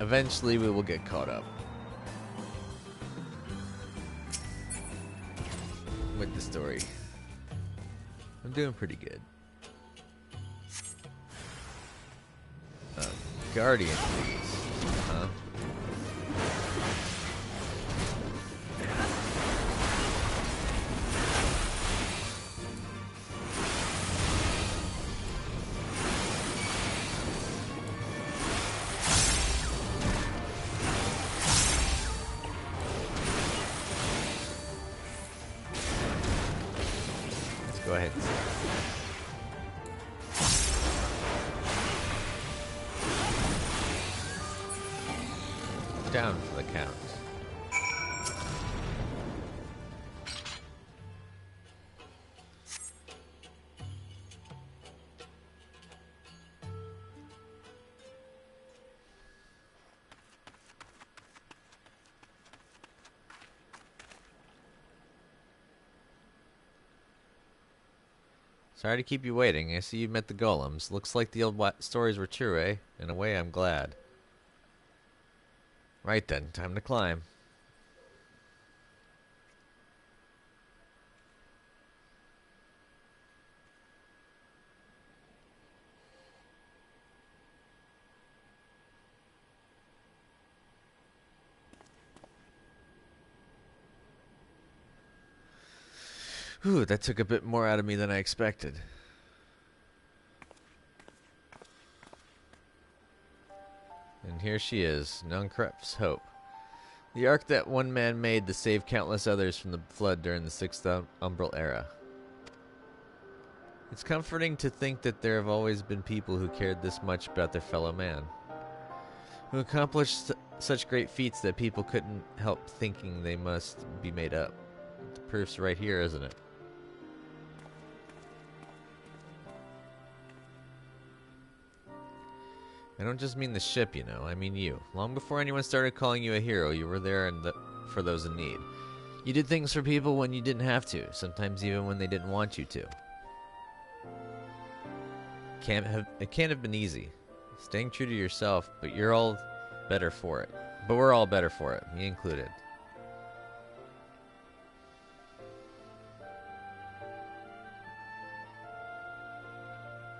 Eventually we will get caught up with the story. I'm doing pretty good. Guardian, please. Huh? Go ahead. Down for the count. Sorry to keep you waiting. I see you met the golems. Looks like the old stories were true, eh? In a way, I'm glad. Right then, time to climb. Whew, that took a bit more out of me than I expected. And here she is, Nunkrep's Hope. The ark that one man made to save countless others from the flood during the Sixth Umbral Era. It's comforting to think that there have always been people who cared this much about their fellow man. Who accomplished such great feats that people couldn't help thinking they must be made up. The proof's right here, isn't it? I don't just mean the ship, you know. I mean you. Long before anyone started calling you a hero, you were there for those in need. You did things for people when you didn't have to, sometimes even when they didn't want you to. It can't have been easy. Staying true to yourself, but you're all better for it. But we're all better for it, me included.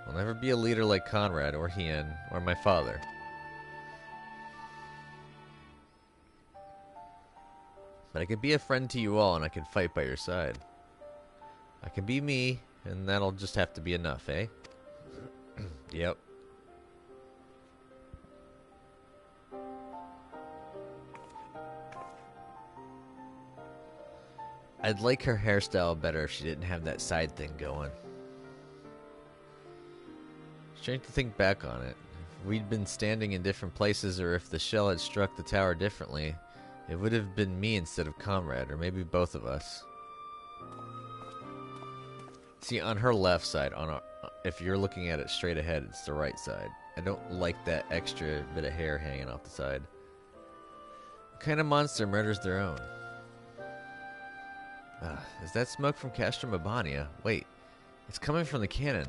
I'll never be a leader like Conrad, or Hien, or my father. But I could be a friend to you all, and I can fight by your side. I can be me, and that'll just have to be enough, eh? Yep. I'd like her hairstyle better if she didn't have that side thing going. Strange to think back on it. If we'd been standing in different places, or if the shell had struck the tower differently, it would have been me instead of Conrad, or maybe both of us. See, on her left side, if you're looking at it straight ahead, it's the right side. I don't like that extra bit of hair hanging off the side. What kind of monster murders their own? Is that smoke from Castrum Abania? Wait, it's coming from the cannon.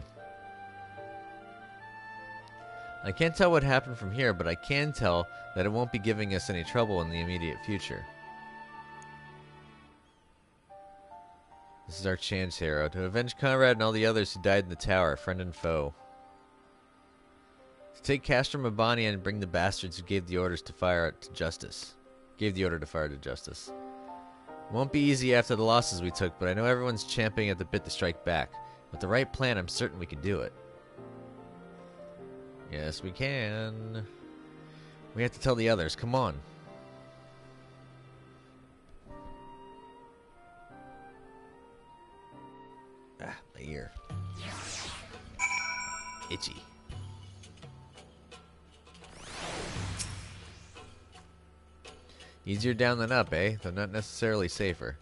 I can't tell what happened from here, but I can tell that it won't be giving us any trouble in the immediate future. This is our chance, hero, to avenge Conrad and all the others who died in the tower, friend and foe. To take Castrum Abania and bring the bastards who gave the orders to fire to justice. Gave the order to fire to justice. It won't be easy after the losses we took, but I know everyone's champing at the bit to strike back. With the right plan, I'm certain we can do it. Yes, we can. We have to tell the others. Come on. Ah, my ear. Itchy. Easier down than up, eh? Though not necessarily safer.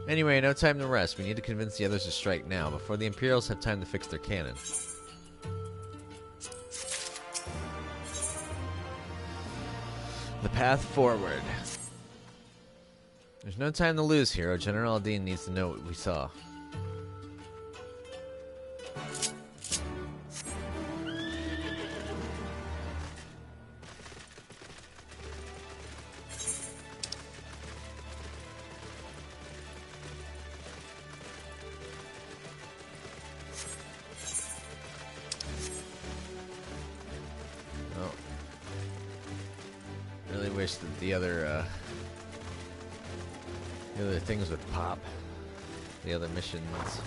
Anyway, no time to rest. We need to convince the others to strike now, before the Imperials have time to fix their cannon. The path forward. There's no time to lose, hero. General Aldine needs to know what we saw. Wish that the other things would pop. The other missions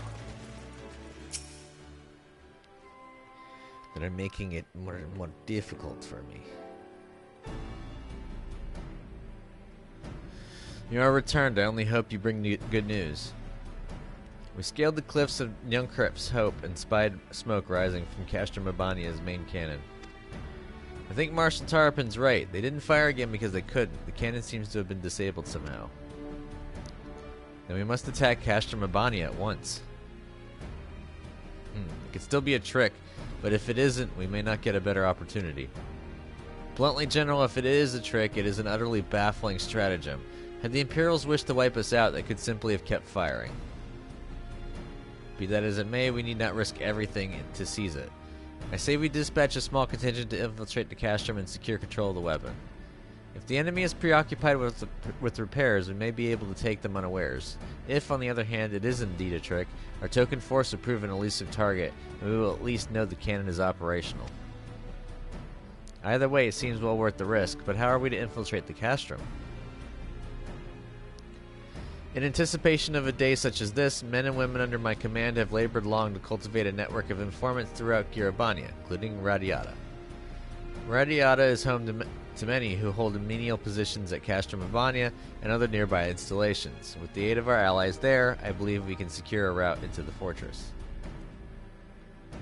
that are making it more difficult for me. You are returned. I only hope you bring good news. We scaled the cliffs of Nyunkrip's Hope and spied smoke rising from Castor Mabania's main cannon. I think Marshal Tarapin's right. They didn't fire again because they couldn't. The cannon seems to have been disabled somehow. Then we must attack Castor Mabania at once. It could still be a trick, but if it isn't, we may not get a better opportunity. Bluntly, General, if it is a trick, it is an utterly baffling stratagem. Had the Imperials wished to wipe us out, they could simply have kept firing. Be that as it may, we need not risk everything to seize it. I say we dispatch a small contingent to infiltrate the castrum and secure control of the weapon. If the enemy is preoccupied with repairs, we may be able to take them unawares. If, on the other hand, it is indeed a trick, our token force will prove an elusive target, and we will at least know the cannon is operational. Either way, it seems well worth the risk, but how are we to infiltrate the castrum? In anticipation of a day such as this, men and women under my command have labored long to cultivate a network of informants throughout Girabania, including Radiata. Radiata is home to many who hold menial positions at Castor Mabania and other nearby installations. With the aid of our allies there, I believe we can secure a route into the fortress.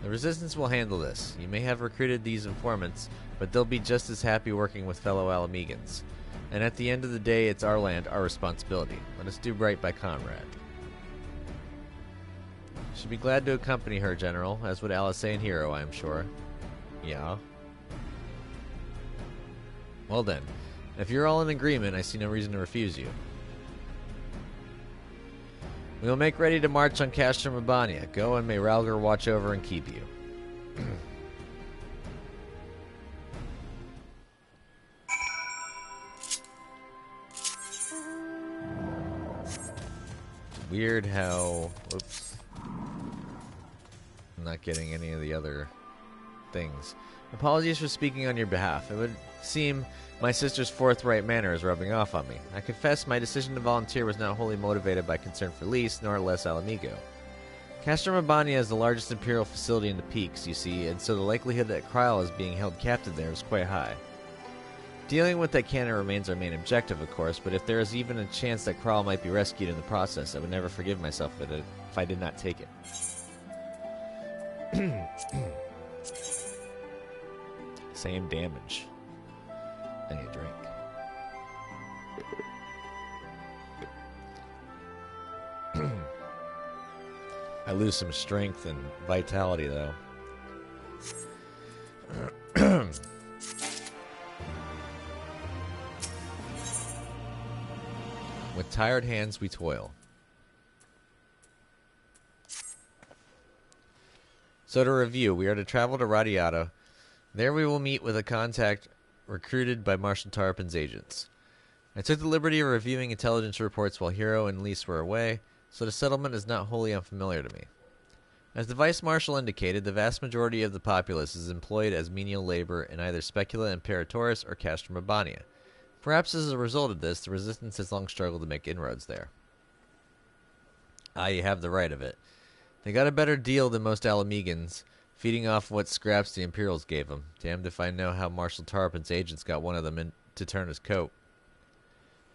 The Resistance will handle this. You may have recruited these informants, but they'll be just as happy working with fellow Alamegans. And at the end of the day, it's our land, our responsibility. Let us do right by Conrad. Should be glad to accompany her, General, as would Alisane Hero, I am sure. Yeah. Well then, if you're all in agreement, I see no reason to refuse you. We will make ready to march on Castor Mabania. Go, and may Ralgar watch over and keep you. Weird how... Oops. I'm not getting any of the other things. Apologies for speaking on your behalf. It would seem my sister's forthright manner is rubbing off on me. I confess my decision to volunteer was not wholly motivated by concern for Lys, nor less Alamigo. Castor Mabania is the largest Imperial facility in the Peaks, you see, and so the likelihood that Kryl is being held captive there is quite high. Dealing with that cannon remains our main objective, of course, but if there is even a chance that Kryl might be rescued in the process, I would never forgive myself if I did not take it. Same damage. I need a drink. I lose some strength and vitality, though. With tired hands, we toil. So to review, we are to travel to Radiata. There we will meet with a contact recruited by Marshal Tarapin's agents. I took the liberty of reviewing intelligence reports while Hero and Lys were away, so the settlement is not wholly unfamiliar to me. As the Vice Marshal indicated, the vast majority of the populace is employed as menial labor in either Specula Imperatoris or Castor Mabania. Perhaps as a result of this, the Resistance has long struggled to make inroads there. Ah, you have the right of it. They got a better deal than most Alamegans, feeding off what scraps the Imperials gave them. Damned if I know how Marshal Tarapin's agents got one of them in to turn his coat.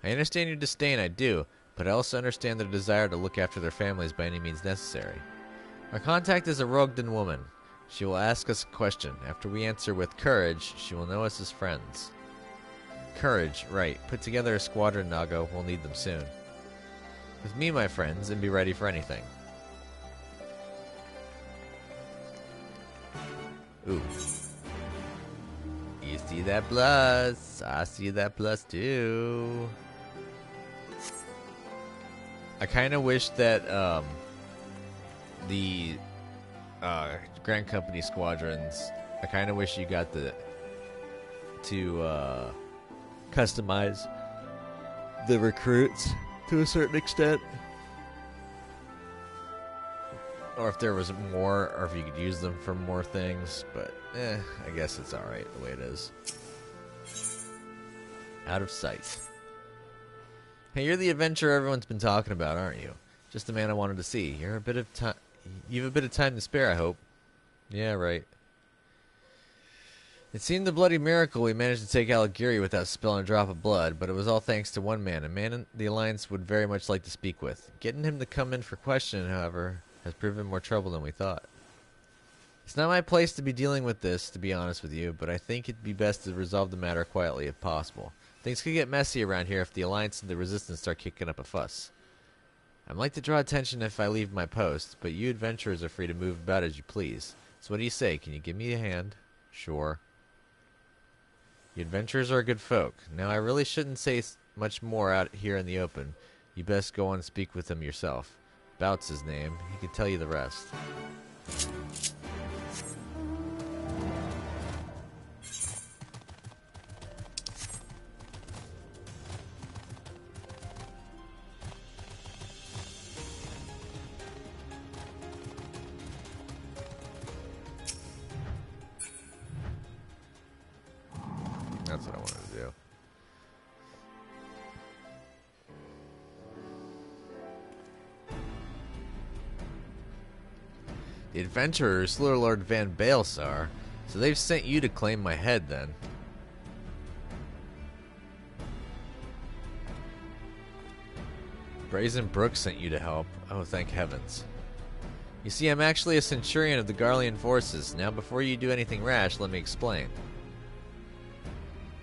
I understand your disdain, I do, but I also understand their desire to look after their families by any means necessary. Our contact is a Rogden woman. She will ask us a question. After we answer with courage, she will know us as friends. Courage, right. Put together a squadron, Nago. We'll need them soon. With me, my friends, and be ready for anything. Ooh. You see that plus? I see that plus too. I kind of wish that the Grand Company squadrons, I kind of wish you got to customize the recruits to a certain extent. Or if there was more, or if you could use them for more things, but I guess it's alright the way it is. Out of sight. Hey, you're the adventurer everyone's been talking about, aren't you? Just the man I wanted to see. You have a bit of time to spare, I hope. Yeah, right. It seemed a bloody miracle we managed to take Alighieri without spilling a drop of blood, but it was all thanks to one man, a man the Alliance would very much like to speak with. Getting him to come in for questioning, however, has proven more trouble than we thought. It's not my place to be dealing with this, to be honest with you, but I think it'd be best to resolve the matter quietly if possible. Things could get messy around here if the Alliance and the Resistance start kicking up a fuss. I'd like to draw attention if I leave my post, but you adventurers are free to move about as you please. So what do you say? Can you give me a hand? Sure. You adventurers are good folk. Now I really shouldn't say much more out here in the open. You best go on and speak with him yourself. Bout's his name. He can tell you the rest. That's what I wanted to do. The adventurers, Lord Van Baelsar, so they've sent you to claim my head then. Brazen Brook sent you to help. Oh, thank heavens. You see, I'm actually a centurion of the Garlean forces. Now, before you do anything rash, let me explain.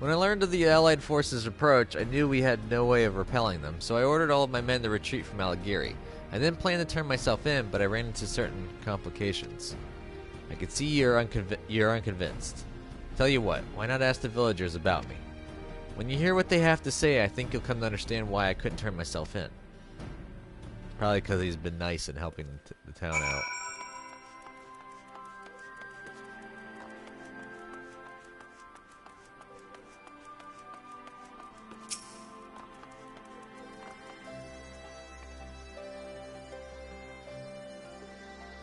When I learned of the Allied forces' approach, I knew we had no way of repelling them, so I ordered all of my men to retreat from Alighieri. I then planned to turn myself in, but I ran into certain complications. I could see you're unconvinced. Tell you what, why not ask the villagers about me? When you hear what they have to say, I think you'll come to understand why I couldn't turn myself in. Probably because he's been nice in helping the town out.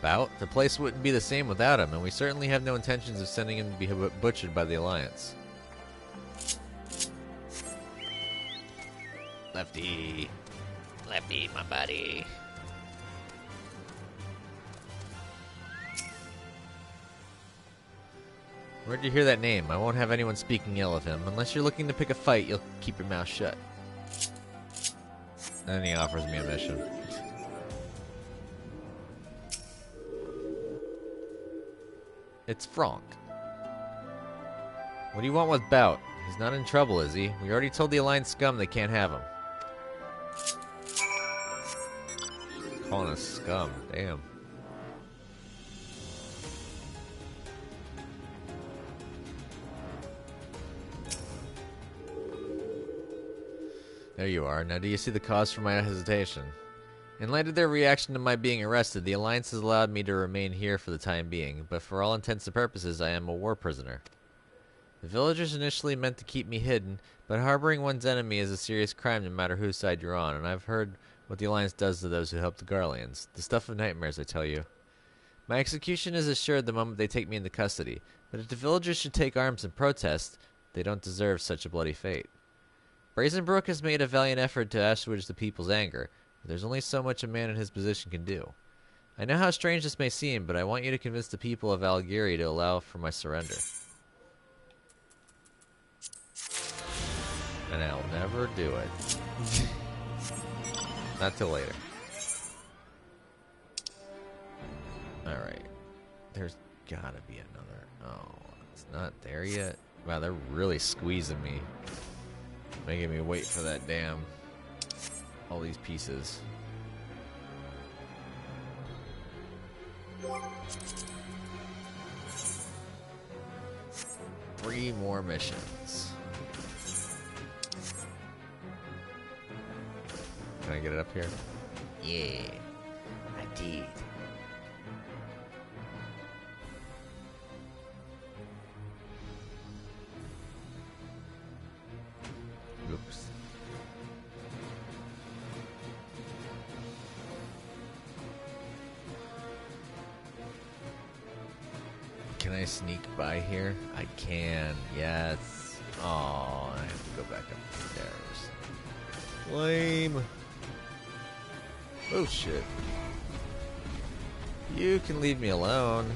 Bout, the place wouldn't be the same without him, and we certainly have no intentions of sending him to be butchered by the Alliance. Lefty. Lefty, my buddy. Where'd you hear that name? I won't have anyone speaking ill of him. Unless you're looking to pick a fight, you'll keep your mouth shut. And then he offers me a mission. It's Franck. What do you want with Bout? He's not in trouble, is he? We already told the Alliance scum they can't have him. Calling us scum, damn. There you are. Now do you see the cause for my hesitation? In light of their reaction to my being arrested, the Alliance has allowed me to remain here for the time being, but for all intents and purposes, I am a war prisoner. The villagers initially meant to keep me hidden, but harboring one's enemy is a serious crime no matter whose side you're on, and I've heard what the Alliance does to those who help the Garleans. The stuff of nightmares, I tell you. My execution is assured the moment they take me into custody, but if the villagers should take arms and protest, they don't deserve such a bloody fate. Brazen Brook has made a valiant effort to assuage the people's anger, but there's only so much a man in his position can do. I know how strange this may seem, but I want you to convince the people of Alighieri to allow for my surrender. And I'll never do it. Not till later. Alright. There's gotta be another. Oh, it's not there yet? Wow, they're really squeezing me. Making me wait for that damn... all these pieces. Three more missions. Can I get it up here? Yeah, I did. Oops. Can I sneak by here? I can, yes. Oh, I have to go back up the stairs. Lame. Oh shit. You can leave me alone.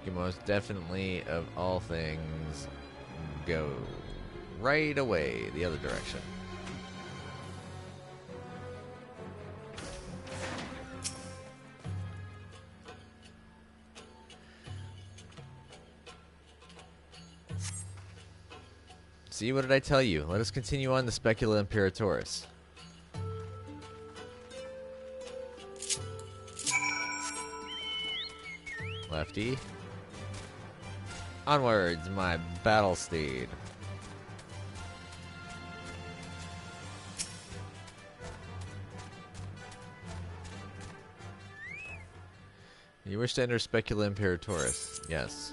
can most definitely, of all things, go right away the other direction. See, what did I tell you? Let us continue on the Specula Imperatoris. Lefty. Onwards, my battle steed. You wish to enter Specula Imperatoris? Yes.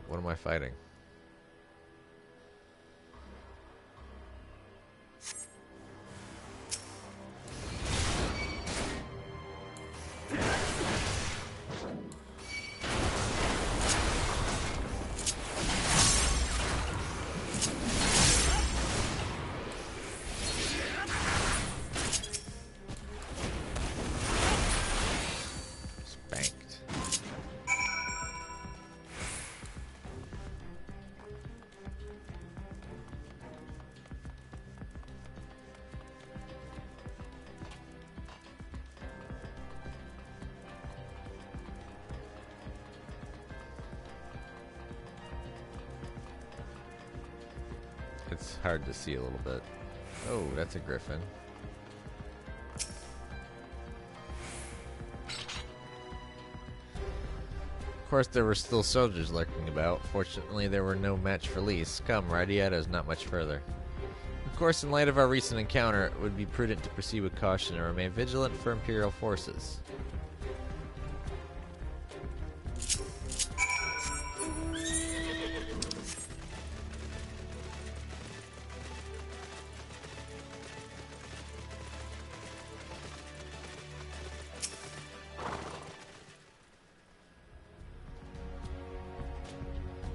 What am I fighting? It's hard to see a little bit. Oh, that's a griffin. Of course, there were still soldiers lurking about. Fortunately, there were no match for Lys. Come, Radiata is not much further. Of course, in light of our recent encounter, it would be prudent to proceed with caution and remain vigilant for Imperial forces.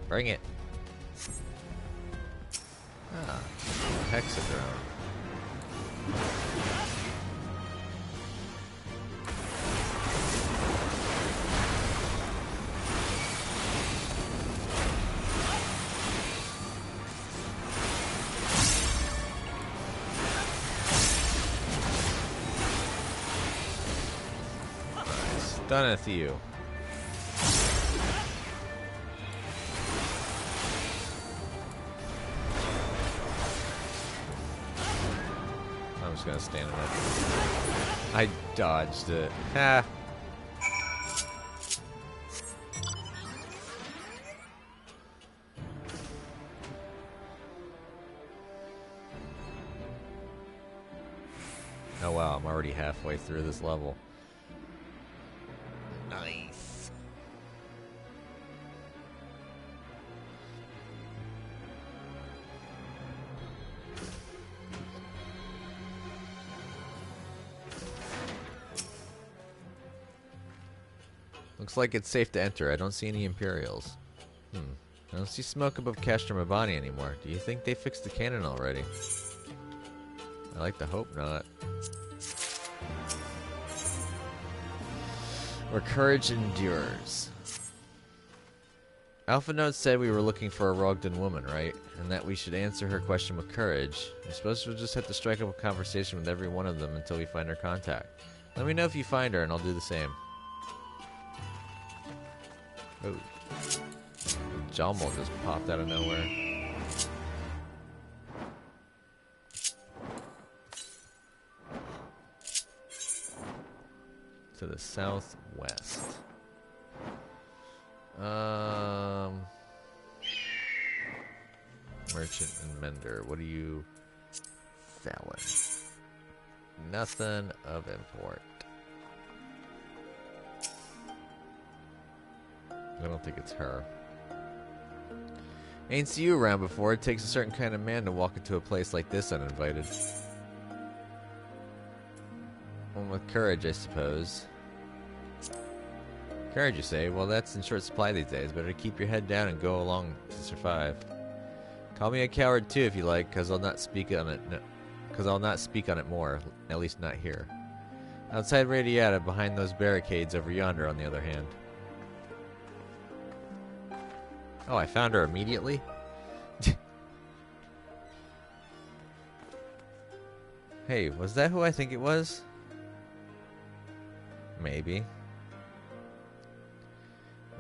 Bring it. Ah, hexadrone. Stunneth you. I'm just gonna stand in it. I dodged it. Ha! Oh wow, I'm already halfway through this level. Nice. Looks like it's safe to enter. I don't see any Imperials. I don't see smoke above Castor Mabani anymore. Do you think they fixed the cannon already? I like to hope not. Where courage endures. Alpha Note said we were looking for a Rogden woman, right? And that we should answer her question with courage. I suppose we'll just have to strike up a conversation with every one of them until we find her contact. Let me know if you find her and I'll do the same. Oh. Jommel just popped out of nowhere. To the southwest. Merchant and Mender. What are you selling? Nothing of import. I don't think it's her. Ain't seen you around before. It takes a certain kind of man to walk into a place like this uninvited. One with courage, I suppose. Courage, you say? Well, that's in short supply these days. Better keep your head down and go along to survive. Call me a coward too if you like, because I'll not speak on it. Because I'll not speak on it more, at least not here. Outside Radiata, behind those barricades over yonder, on the other hand. Oh, I found her immediately? Hey, was that who I think it was? Maybe.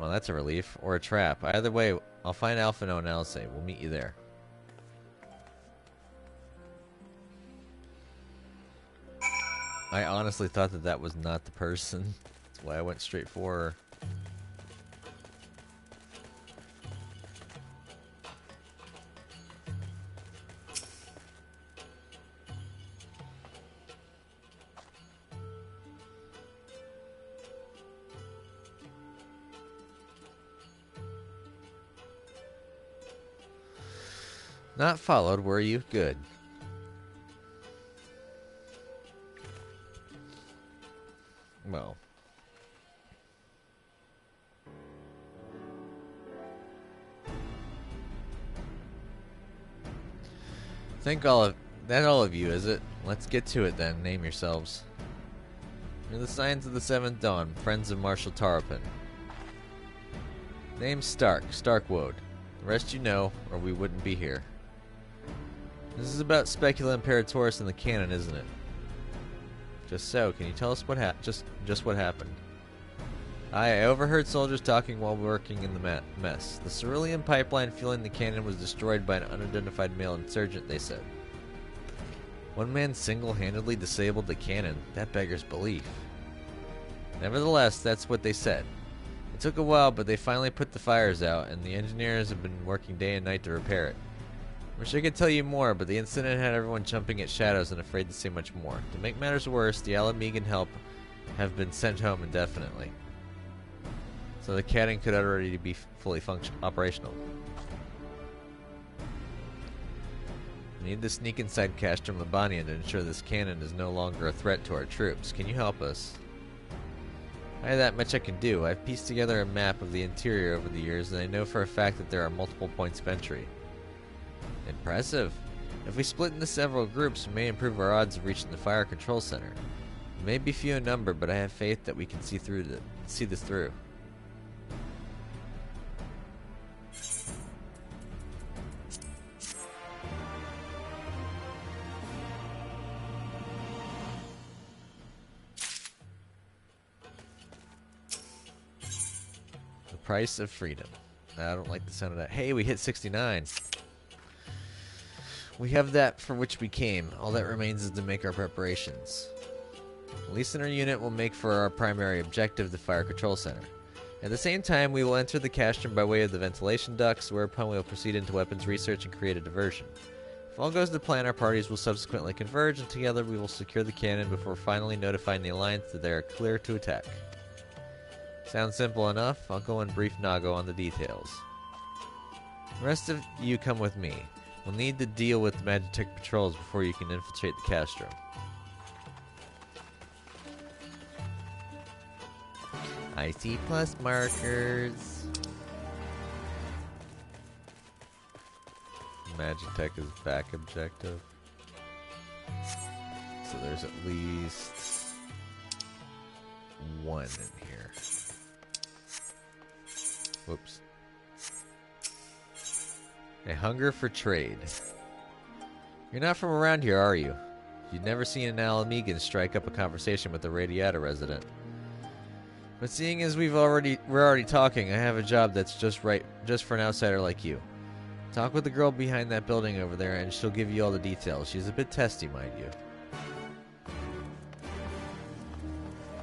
Well, that's a relief. Or a trap. Either way, I'll find Alphino and Alice. We'll meet you there. I honestly thought that that was not the person. That's why I went straight for her. Not followed, were you? Good. Well. Think all of you, is it? Let's get to it then. Name yourselves. You're the Scions of the Seventh Dawn, friends of Marshal Tarapin. Name's Stark, Starkwoad. The rest you know, or we wouldn't be here. This is about Specula Imperatoris and the canon, isn't it? Just so, can you tell us what just what happened? I overheard soldiers talking while working in the mess. The cerulean pipeline fueling the cannon was destroyed by an unidentified male insurgent, they said. One man single-handedly disabled the cannon. That beggars belief. Nevertheless, that's what they said. It took a while, but they finally put the fires out, and the engineers have been working day and night to repair it. Wish I could tell you more, but the incident had everyone jumping at shadows and afraid to say much more. To make matters worse, the Alamegan help have been sent home indefinitely. So the cannon could already be fully operational. We need to sneak inside Castrum Libanian to ensure this cannon is no longer a threat to our troops. Can you help us? I have that much I can do. I've pieced together a map of the interior over the years, and I know for a fact that there are multiple points of entry. Impressive. If we split into several groups, we may improve our odds of reaching the fire control center. We may be few in number, but I have faith that we can see this through. The price of freedom. I don't like the sound of that. Hey, we hit 69. We have that for which we came. All that remains is to make our preparations. The least in our unit will make for our primary objective, the fire control center. At the same time, we will enter the castrum by way of the ventilation ducts, whereupon we will proceed into weapons research and create a diversion. If all goes to plan, our parties will subsequently converge, and together we will secure the cannon before finally notifying the Alliance that they are clear to attack. Sounds simple enough. I'll go and brief Nago on the details. The rest of you come with me. We'll need to deal with the Magitech patrols before you can infiltrate the castrum. I see plus markers. Magitech is back objective. So there's at least one in here. Whoops. A hunger for trade. You're not from around here, are you? You'd never seen an Alamegan strike up a conversation with a Radiata resident. But seeing as we're already talking, I have a job that's just right, just for an outsider like you. Talk with the girl behind that building over there, and she'll give you all the details. She's a bit testy, mind you.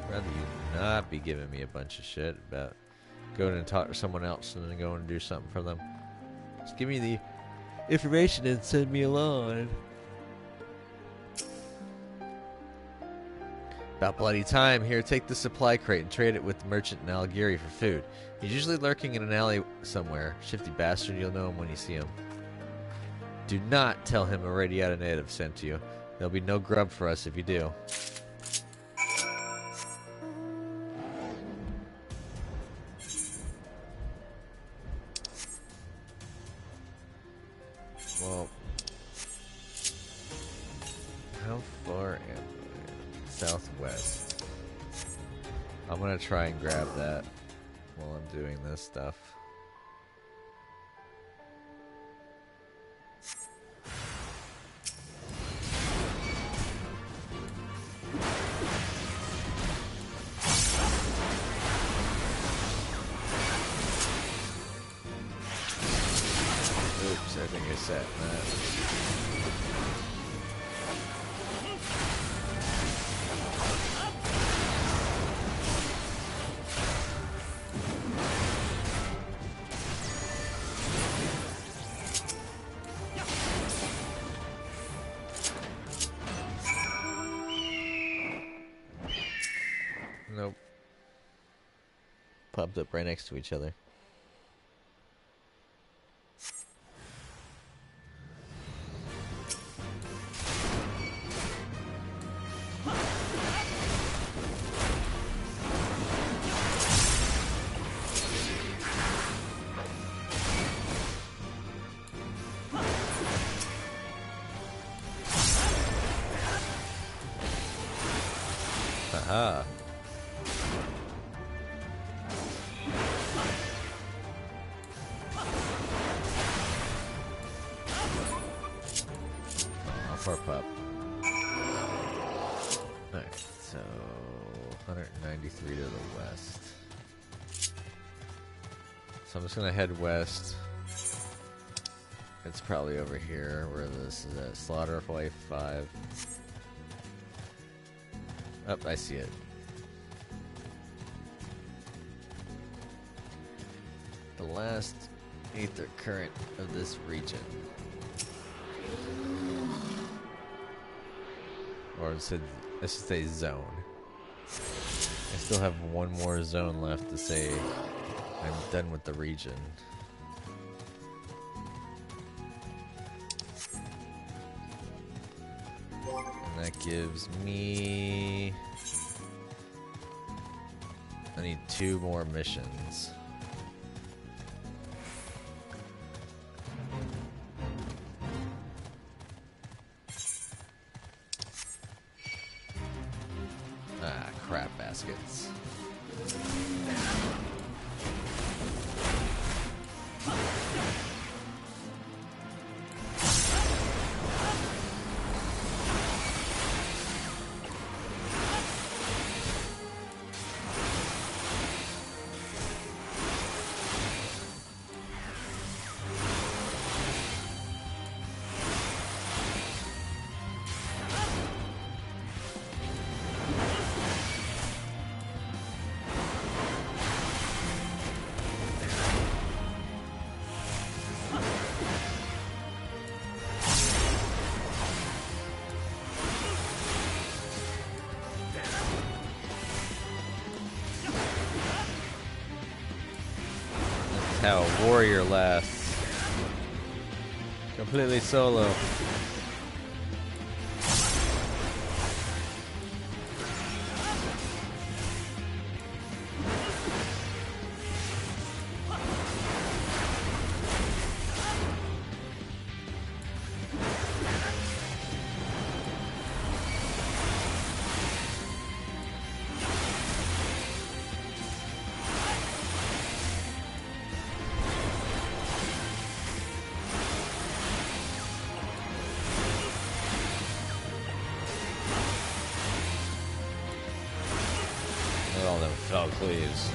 I'd rather you not be giving me a bunch of shit about going and talk to someone else and then going and do something for them. Just give me the information and send me along. About bloody time. Here, take the supply crate and trade it with the merchant in Algieri for food. He's usually lurking in an alley somewhere. Shifty bastard, you'll know him when you see him. Do not tell him a Radiata native sent you. There'll be no grub for us if you do. southwest. I'm gonna try and grab that while I'm doing this stuff. Oops, I think I sat in that. Nope. Popped up right next to each other. Aha. How far up? Alright, so 193 to the west. So I'm just gonna head west. It's probably over here where this is at. Slaughter of Life 5. Oh, I see it. The last aether current of this region. Or I should say zone. I still have one more zone left to say I'm done with the region. And that gives me... I need 2 more missions. Ah, crap baskets. How a warrior lasts. Completely solo. All them fell cleaves.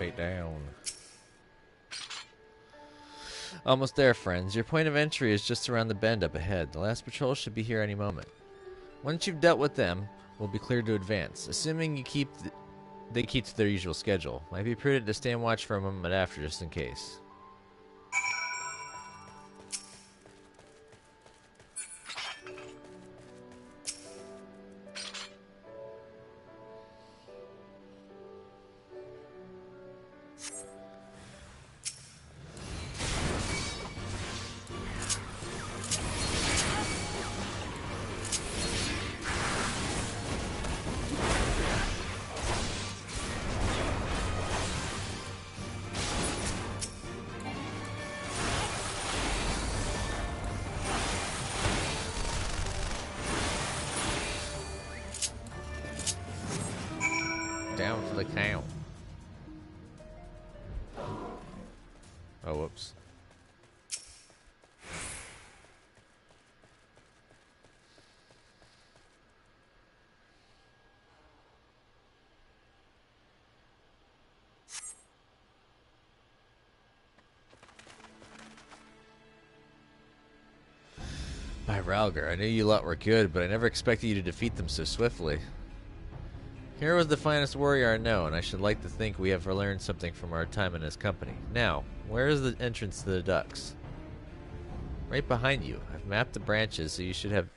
it down. Almost there, friends. Your point of entry is just around the bend up ahead. The last patrol should be here any moment. Once you've dealt with them, we'll be cleared to advance. Assuming you they keep to their usual schedule. Might be prudent to stand watch for a moment after, just in case. Down for the count. Oh, whoops. By Ralgar, I knew you lot were good, but I never expected you to defeat them so swiftly. Hero was the finest warrior I know, and I should like to think we have learned something from our time in his company. Now, where is the entrance to the ducks? Right behind you. I've mapped the branches, so you should have...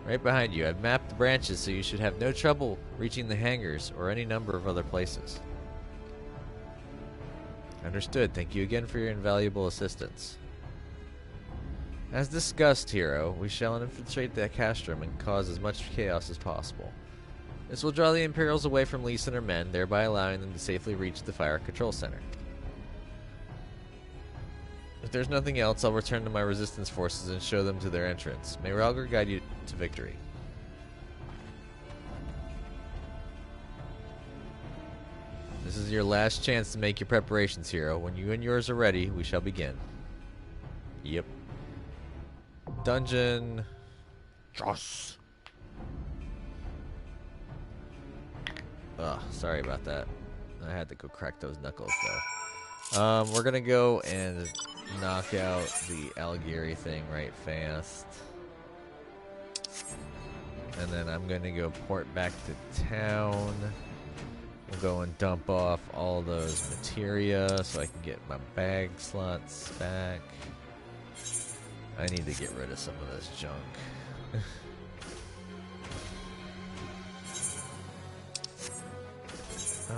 Right behind you. I've mapped the branches, so you should have no trouble reaching the hangars or any number of other places. Understood. Thank you again for your invaluable assistance. As discussed, Hero, we shall infiltrate the castrum and cause as much chaos as possible. This will draw the Imperials away from Lise and her men, thereby allowing them to safely reach the fire control center. If there's nothing else, I'll return to my resistance forces and show them to their entrance. May Ralgar guide you to victory. This is your last chance to make your preparations, Hero. When you and yours are ready, we shall begin. Yep. Dungeon. Joss. Ugh, sorry about that. I had to go crack those knuckles though. We're gonna go and knock out the Algiri thing right fast. And then I'm gonna go port back to town. We'll go and dump off all those materia so I can get my bag slots back. I need to get rid of some of this junk.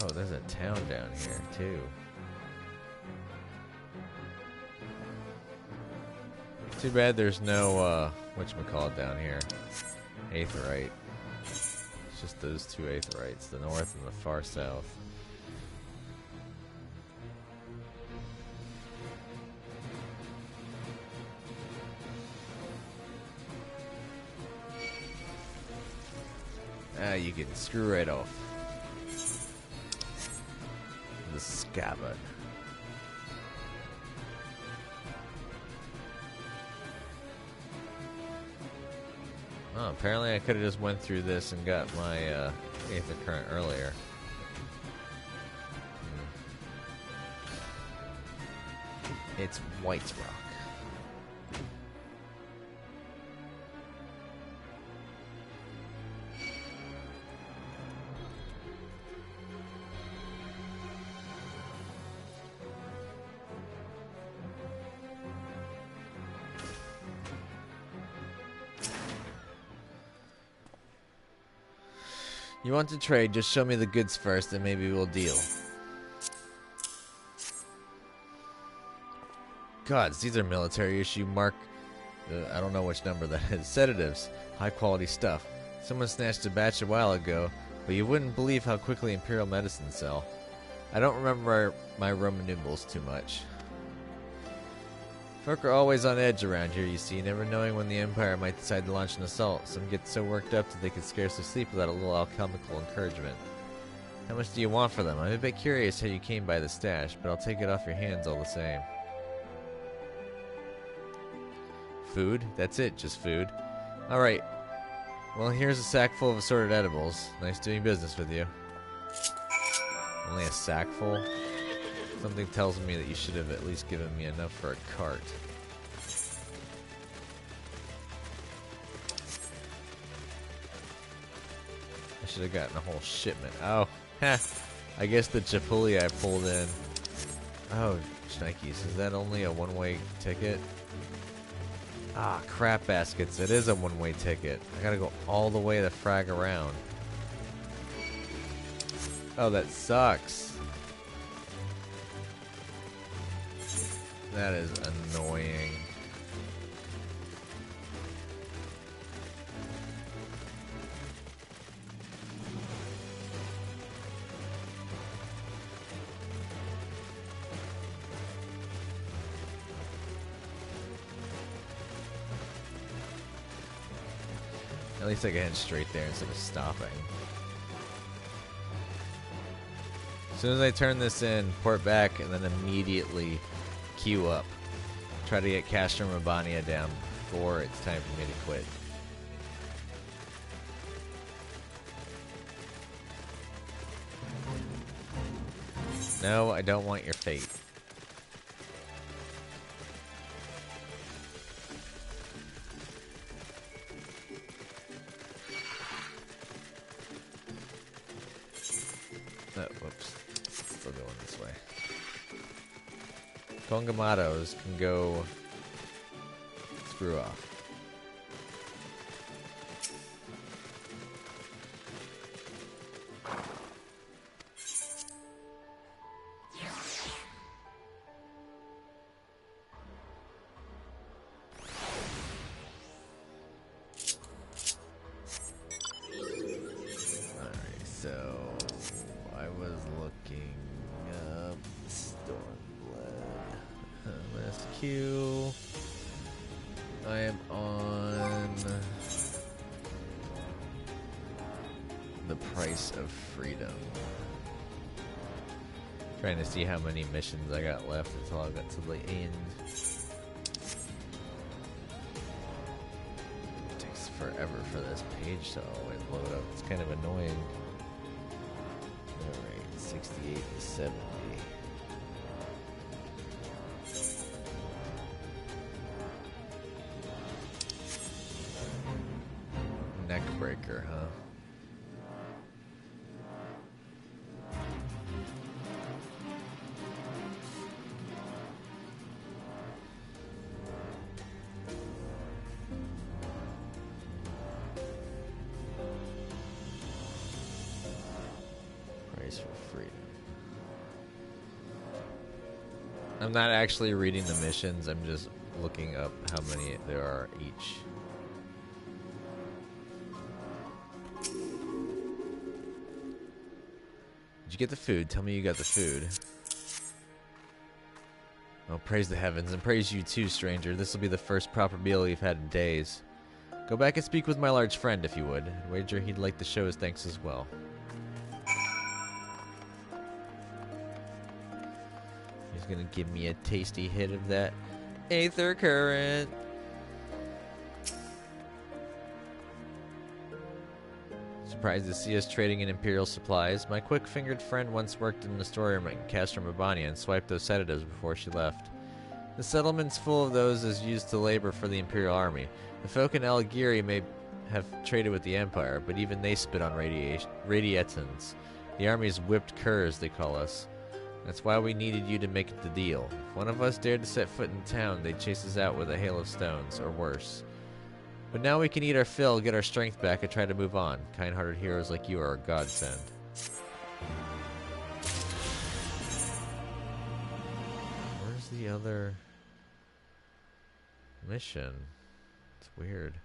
Oh, there's a town down here, too. Too bad there's no, whatchamacallit down here. Aetheryte. It's just those two Aetherites, the north and the far south. Ah, you can screw right off. The scabbard. Oh, apparently I could have just went through this and got my Aether Current earlier. It's White Rock. You want to trade, just show me the goods first and maybe we'll deal. Gods, these are military issue mark... I don't know which number that is. Sedatives. High quality stuff. Someone snatched a batch a while ago, but you wouldn't believe how quickly Imperial medicines sell. I don't remember my Roman numerals too much. Folk are always on edge around here, you see, never knowing when the Empire might decide to launch an assault. Some get so worked up that they can scarcely sleep without a little alchemical encouragement. How much do you want for them? I'm a bit curious how you came by the stash, but I'll take it off your hands all the same. Food? That's it, just food. Alright. Well, here's a sack full of assorted edibles. Nice doing business with you. Only a sack full? Something tells me that you should have at least given me enough for a cart. I should have gotten a whole shipment. Oh, heh. I guess the Chipuli I pulled in. Oh, shnikes. Is that only a one-way ticket? Ah, crap baskets. It is a one-way ticket. I gotta go all the way to frag around. Oh, that sucks. That is annoying. At least I can head straight there instead of stopping. As soon as I turn this in, port back, and then immediately queue up. Try to get Castro Mabania down before it's time for me to quit. No, I don't want your fate. Oh, whoops. Still going this way. Congamados can go screw off. Alright, so I was looking up Stormblood. MSQ. I am on the price of freedom. Trying to see how many missions I got left until I got to the end. It takes forever for this page to always load up. It's kind of annoying. Alright, 68 to 70. Neckbreaker, huh? Price for freedom. I'm not actually reading the missions, I'm just looking up how many there are each. Did you get the food? Tell me you got the food. Oh, praise the heavens, and praise you too, stranger. This will be the first proper meal we've had in days. Go back and speak with my large friend, if you would. I'd wager he'd like to show his thanks as well. He's gonna give me a tasty hit of that Aether Current. Surprised to see us trading in Imperial supplies. My quick-fingered friend once worked in the storeroom at Castro Mabania and swiped those sedatives before she left. The settlement's full of those as used to labor for the Imperial Army. The folk in Algiri may have traded with the Empire, but even they spit on radiatins. The Army's whipped curs, they call us. That's why we needed you to make the deal. If one of us dared to set foot in town, they'd chase us out with a hail of stones, or worse. But now we can eat our fill, get our strength back, and try to move on. Kind-hearted heroes like you are a godsend. Where's the other mission? It's weird.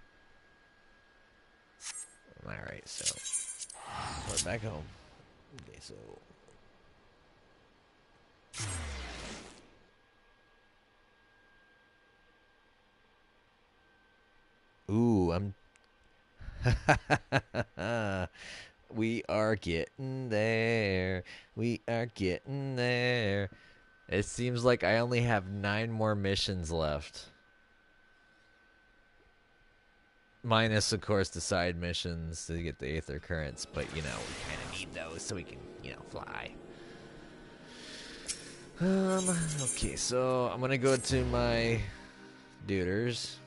Alright, so we're back home. Okay, so ooh, we are getting there. We are getting there. It seems like I only have 9 more missions left. Minus, of course, the side missions to get the Aether Currents. But, you know, we kind of need those so we can, you know, fly. Okay, so I'm gonna go to my duders.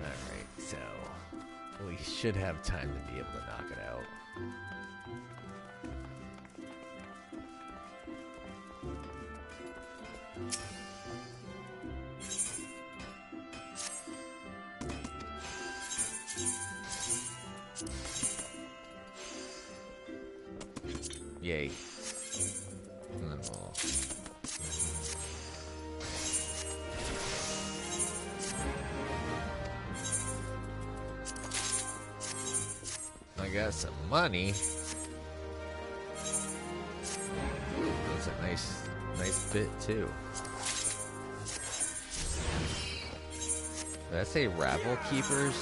Alright, so we should have time to be able to knock it out. Yay. And then we'll... I got some money. Ooh, that's a nice bit too. Did I say rabble keepers?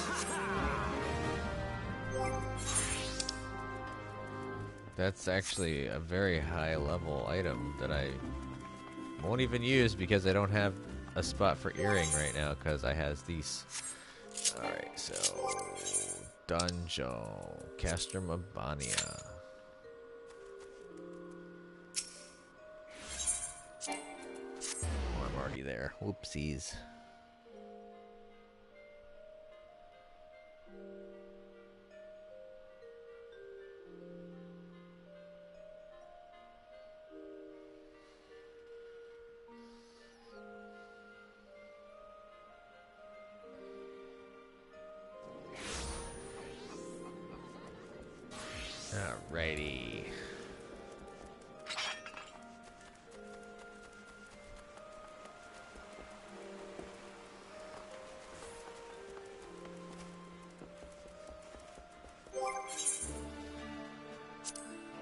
That's actually a very high level item that I won't even use because I don't have a spot for earring right now because I has these. Alright, so Dungeon Castrum Urbania. Oh, I'm already there. Whoopsies. Alrighty.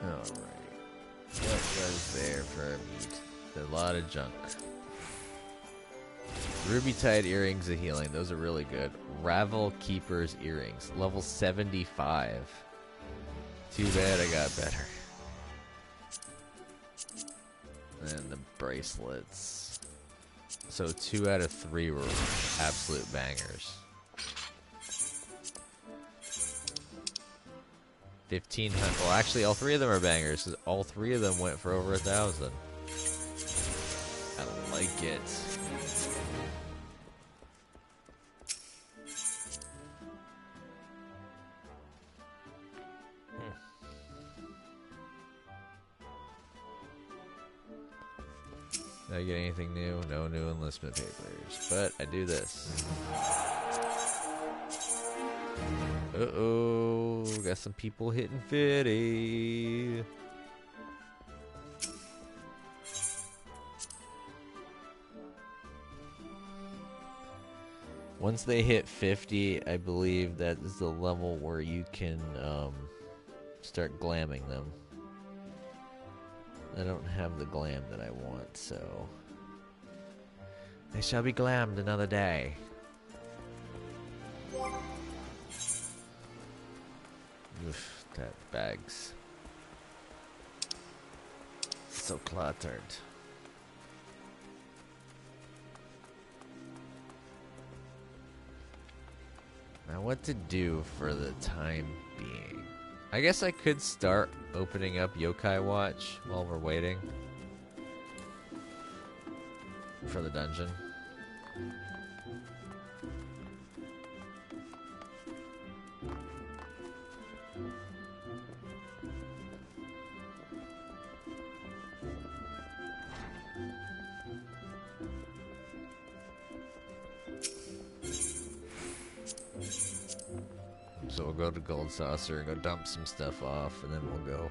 Alright. What was there for me? A lot of junk. Ruby Tide earrings of healing. Those are really good. Ravel Keeper's earrings. Level 75. Too bad I got better. And the bracelets. So 2 out of 3 were absolute bangers. 1,500. Well, actually, all 3 of them are bangers because all 3 of them went for over 1,000. I like it. Did I get anything new? No new enlistment papers. But I do this. Uh-oh. Got some people hitting 50. Once they hit 50, I believe that is the level where you can start glamming them. I don't have the glam that I want, so they shall be glammed another day. Oof, that bag's so cluttered. Now what to do for the time being? I guess I could start opening up Yokai Watch while we're waiting for the dungeon. So we'll go to Gold Saucer and go dump some stuff off, and then we'll go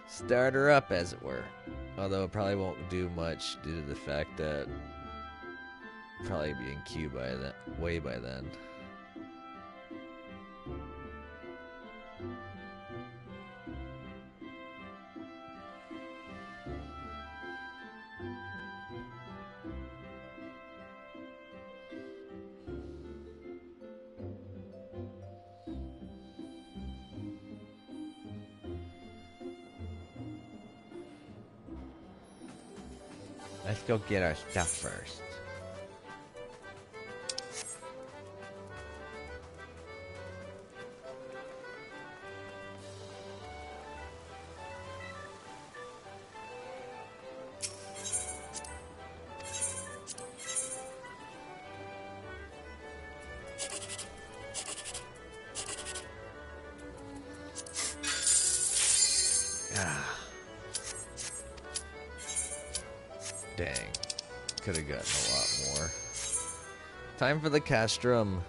start her up, as it were. Although it probably won't do much due to the fact that Probably be in queue by that way by then. Let's go get our stuff first. Dang. Could have gotten a lot more. Time for the castrum.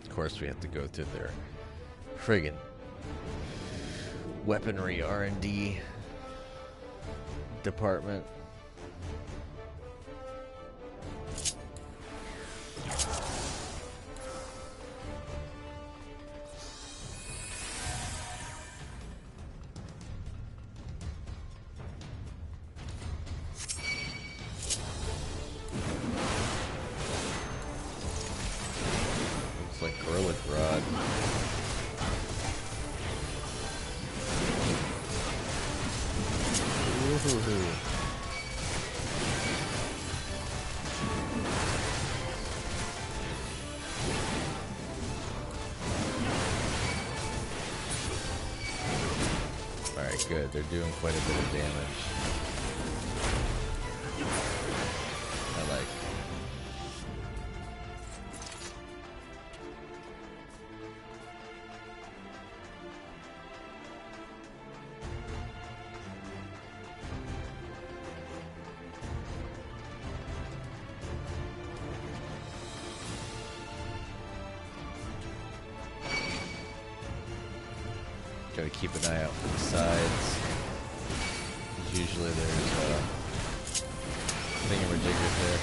Of course, we have to go through their friggin' weaponry R&D department. Alright, good. They're doing quite a bit of damage. I like. Gotta keep an eye out for the sides. Usually there's a thingamajigger there.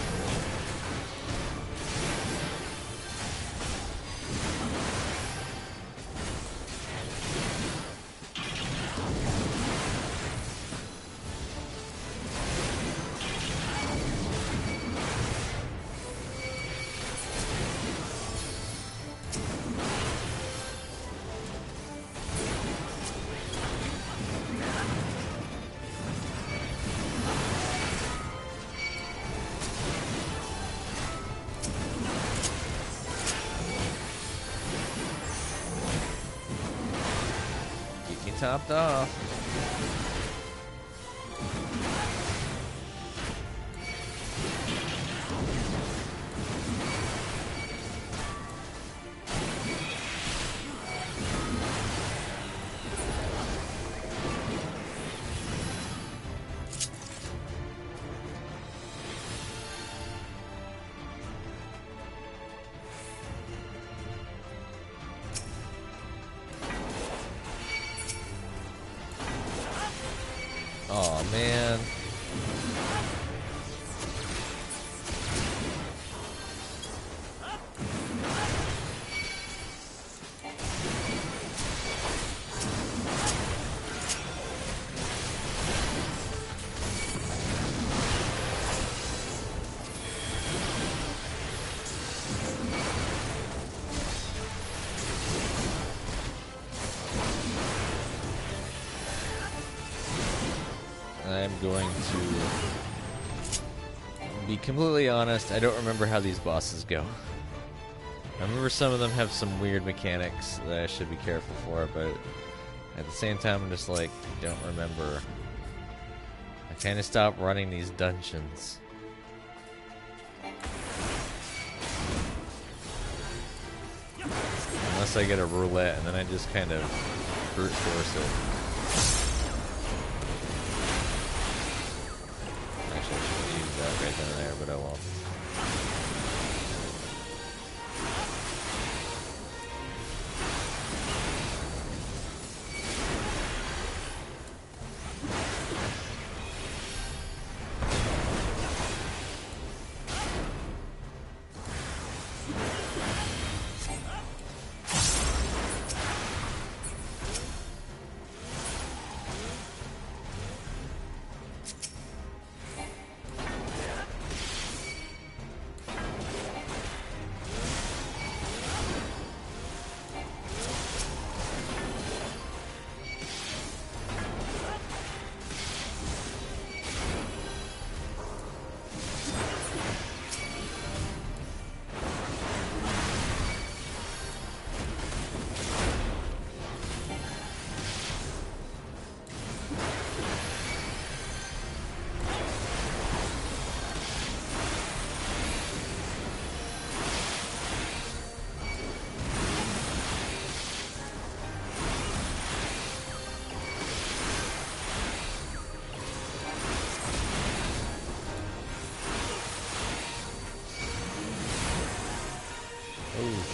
Topped off. Oh man. I'm going to be completely honest, I don't remember how these bosses go. I remember some of them have some weird mechanics that I should be careful for, but at the same time I'm just like, I don't remember. I kind of stopped running these dungeons. unless I get a roulette, and then I just kind of brute force it. Actually, I should use that right then and there, but I won't.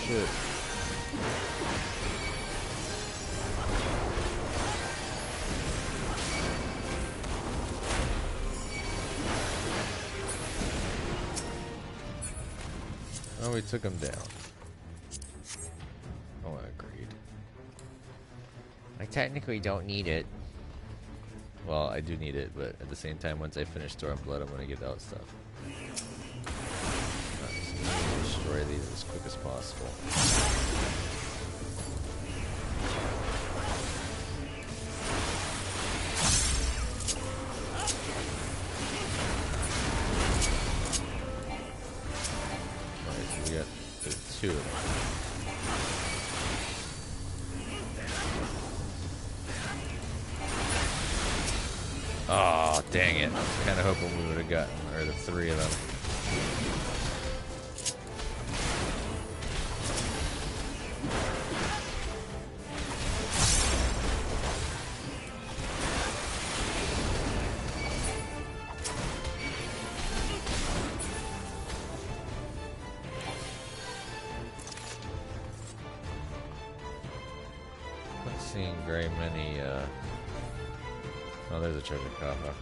Shit. Oh, we took him down. Oh, agreed. I technically don't need it. Well, I do need it, but at the same time, once I finish Stormblood, I'm gonna get out stuff. Destroy these as quick as possible. Alright, so we got two of them. Oh, dang it. I was kind of hoping we would have gotten, or the three of them. Not seeing very many, oh, there's a treasure coffer.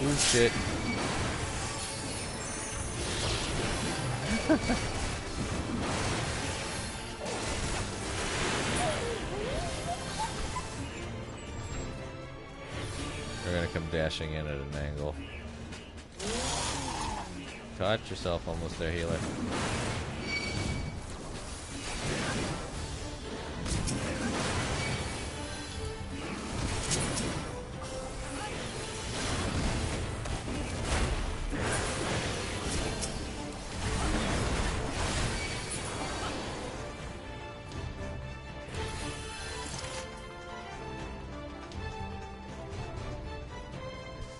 Oh shit. They're gonna come dashing in at an angle. Caught yourself, almost there, healer.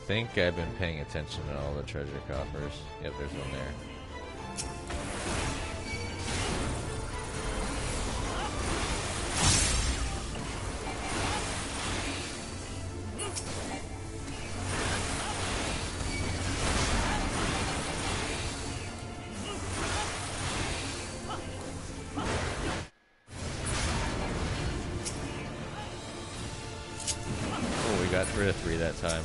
I think I've been paying attention to all the treasure coffers. Yep, there's one there. Oh, we got rid of 3 that time.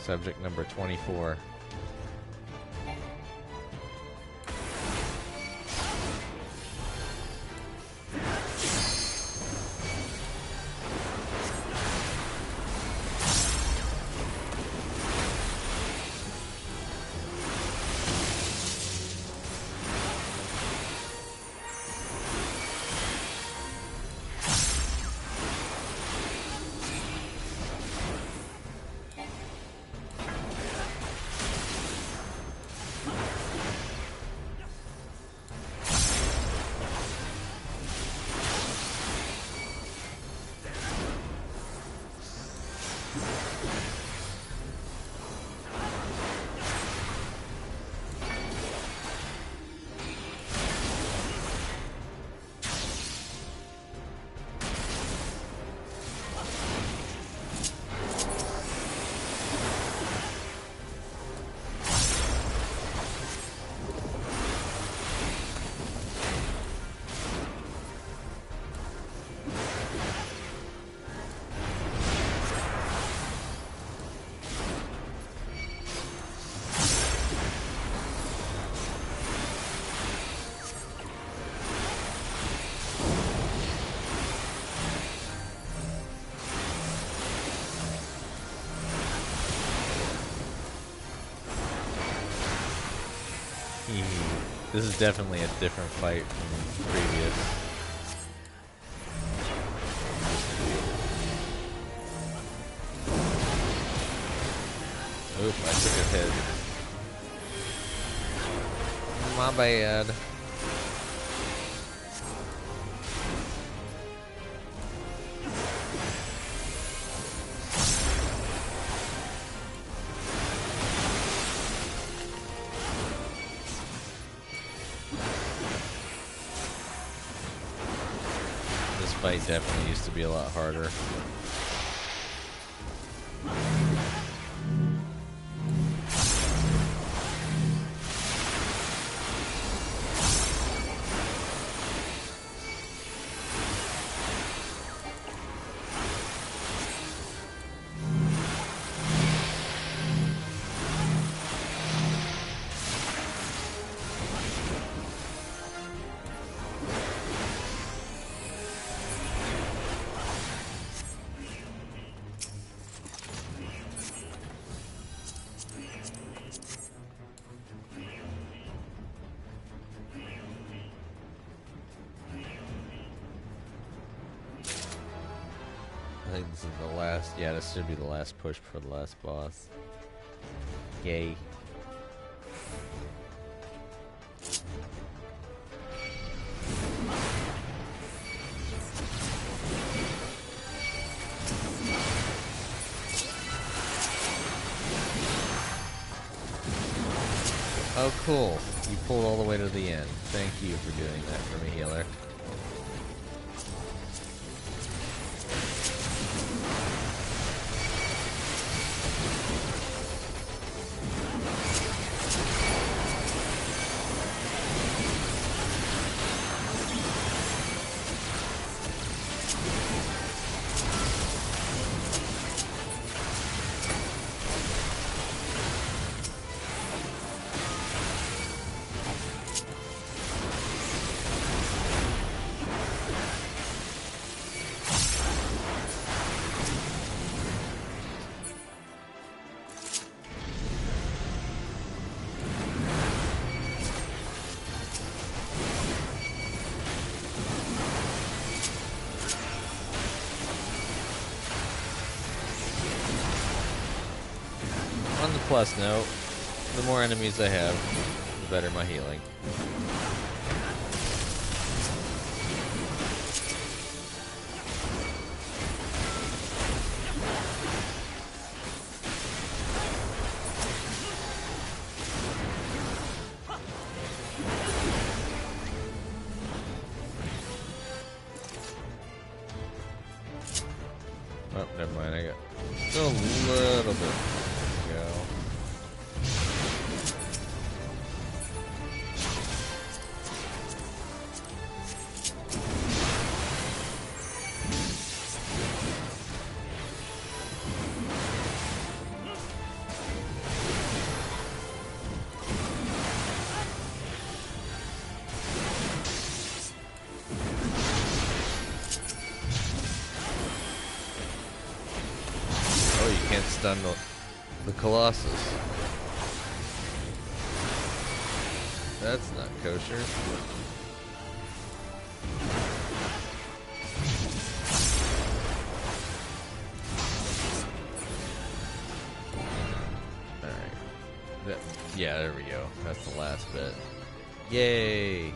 subject number 24. This is definitely a different fight from the previous. Oop, I took a hit. My bad. Fight definitely used to be a lot harder. I think this is the last. Yeah, this should be the last push for the last boss. Yay. Oh, cool. You pulled all the way to the end. Thank you for doing that for me, healer. On the plus note, the more enemies I have, the better my healing. Oh, never mind, I got still a little bit. can't stun the Colossus. That's not kosher. Alright. Yeah, there we go. That's the last bit. Yay!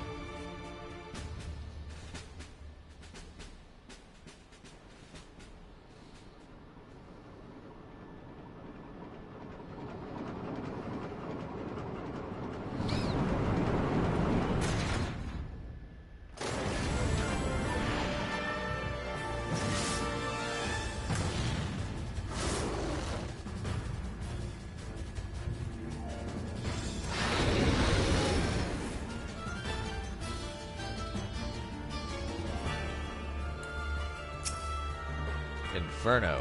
Inferno.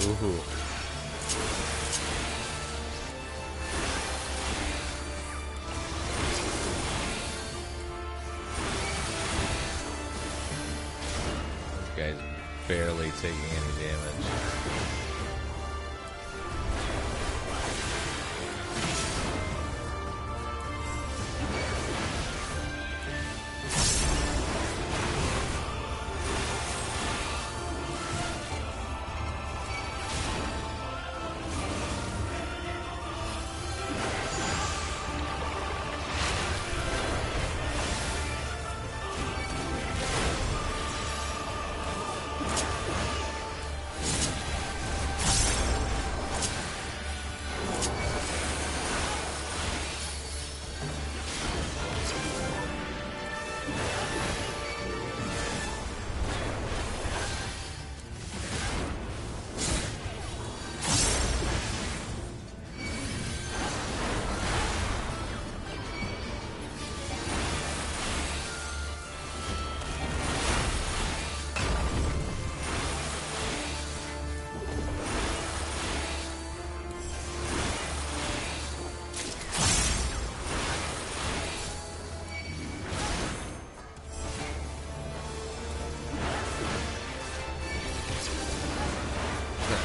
Ooh. This guy's barely taking any damage.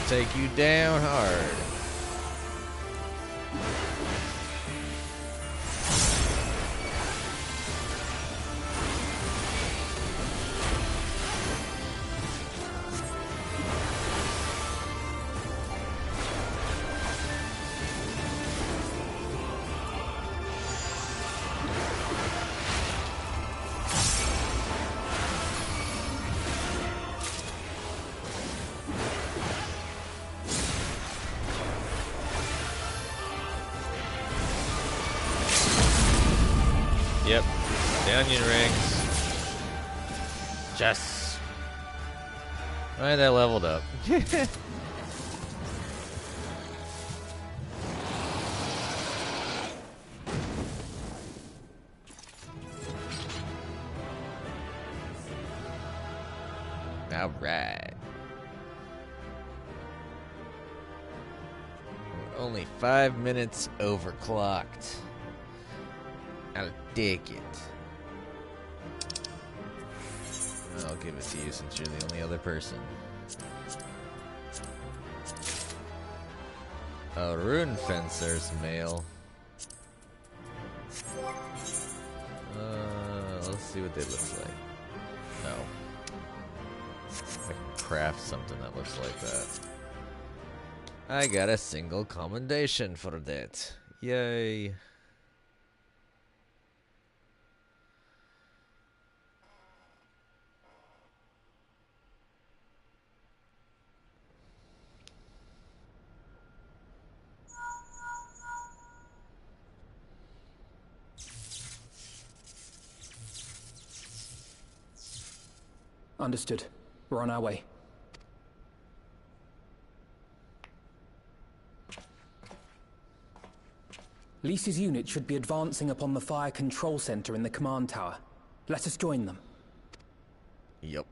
Take you down hard. Yep, the onion rings. Yes. Alright, I leveled up. Alright. We're only 5 minutes overclocked. I'll take it. I'll give it to you since you're the only other person. A rune fencer's mail. Let's see what they look like. No. I can craft something that looks like that. I got a single commendation for that. Yay. Understood. We're on our way. Lisa's unit should be advancing upon the fire control center in the command tower. Let us join them. Yep.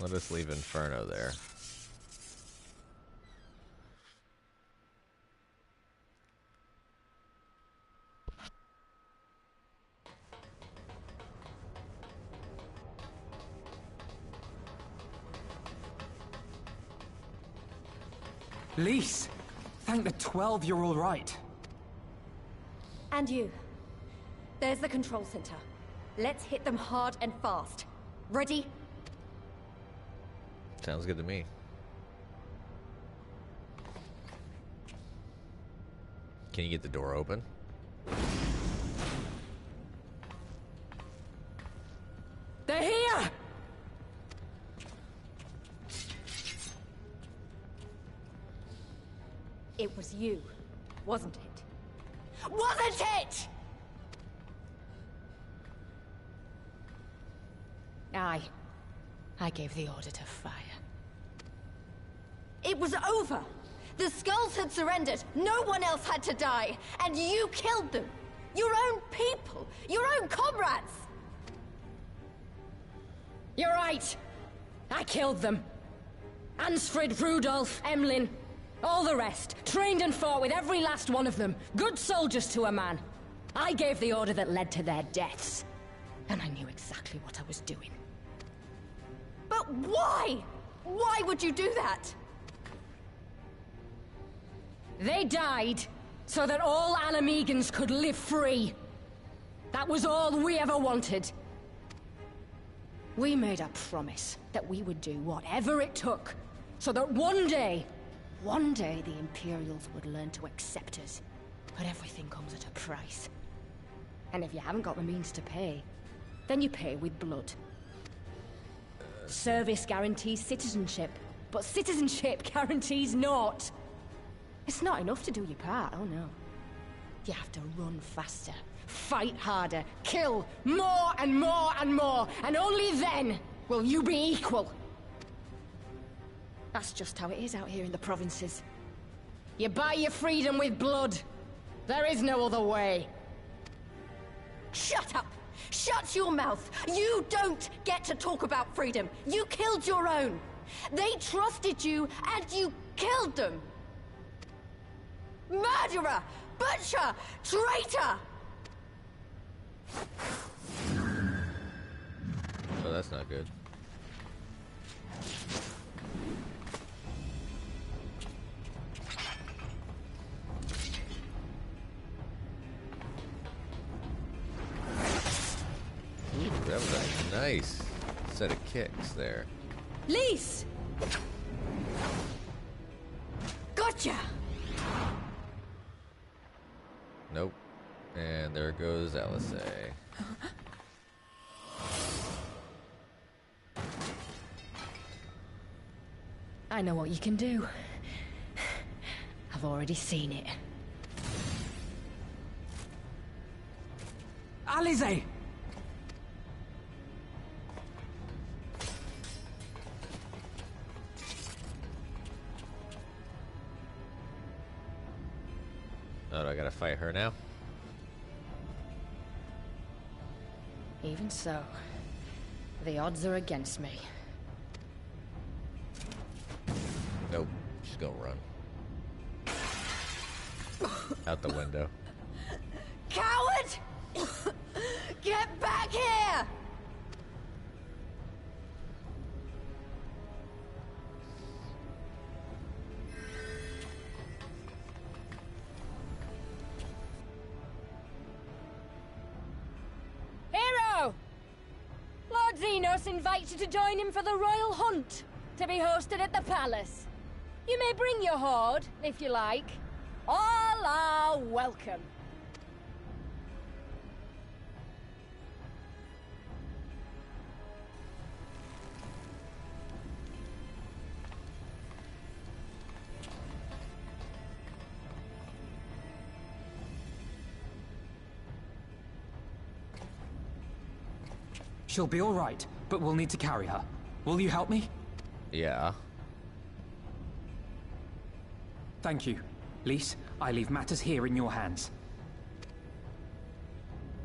Let us leave Inferno there. Lise! Thank the 12 you're all right. And you. There's the control center. Let's hit them hard and fast. Ready? Sounds good to me. Can you get the door open? They're here! It was you, wasn't it? Wasn't it?! I gave the order to fire. It was over! The Skulls had surrendered, no one else had to die, and you killed them! Your own people! Your own comrades! You're right! I killed them. Ansfrid, Rudolph, Emlyn, all the rest, trained and fought with every last one of them. Good soldiers to a man. I gave the order that led to their deaths. And I knew exactly what I was doing. But why? Why would you do that? They died so that all Alamegans could live free. That was all we ever wanted. We made a promise that we would do whatever it took, so that one day the Imperials would learn to accept us. But everything comes at a price. And if you haven't got the means to pay, then you pay with blood. Service guarantees citizenship, but citizenship guarantees naught. It's not enough to do your part, oh no. You have to run faster, fight harder, kill more and more and more, and only then will you be equal. That's just how it is out here in the provinces. You buy your freedom with blood. There is no other way. Shut up! Shut your mouth! You don't get to talk about freedom! You killed your own! They trusted you, and you killed them! Murderer! Butcher! Traitor! Oh, that's not good. Ooh, that was a nice set of kicks there. Lise! Gotcha! Nope. And there goes Alisay. I know what you can do. I've already seen it. Alizé! Oh, do I gotta fight her now? Even so, the odds are against me. Nope. She's gonna run. Out the window. Coward! Get back here! Hero! Lord Xenos invites you to join him for the royal hunt, to be hosted at the palace. You may bring your horde, if you like. All are welcome. She'll be all right, but we'll need to carry her. Will you help me? Yeah. Thank you. Lise, I leave matters here in your hands.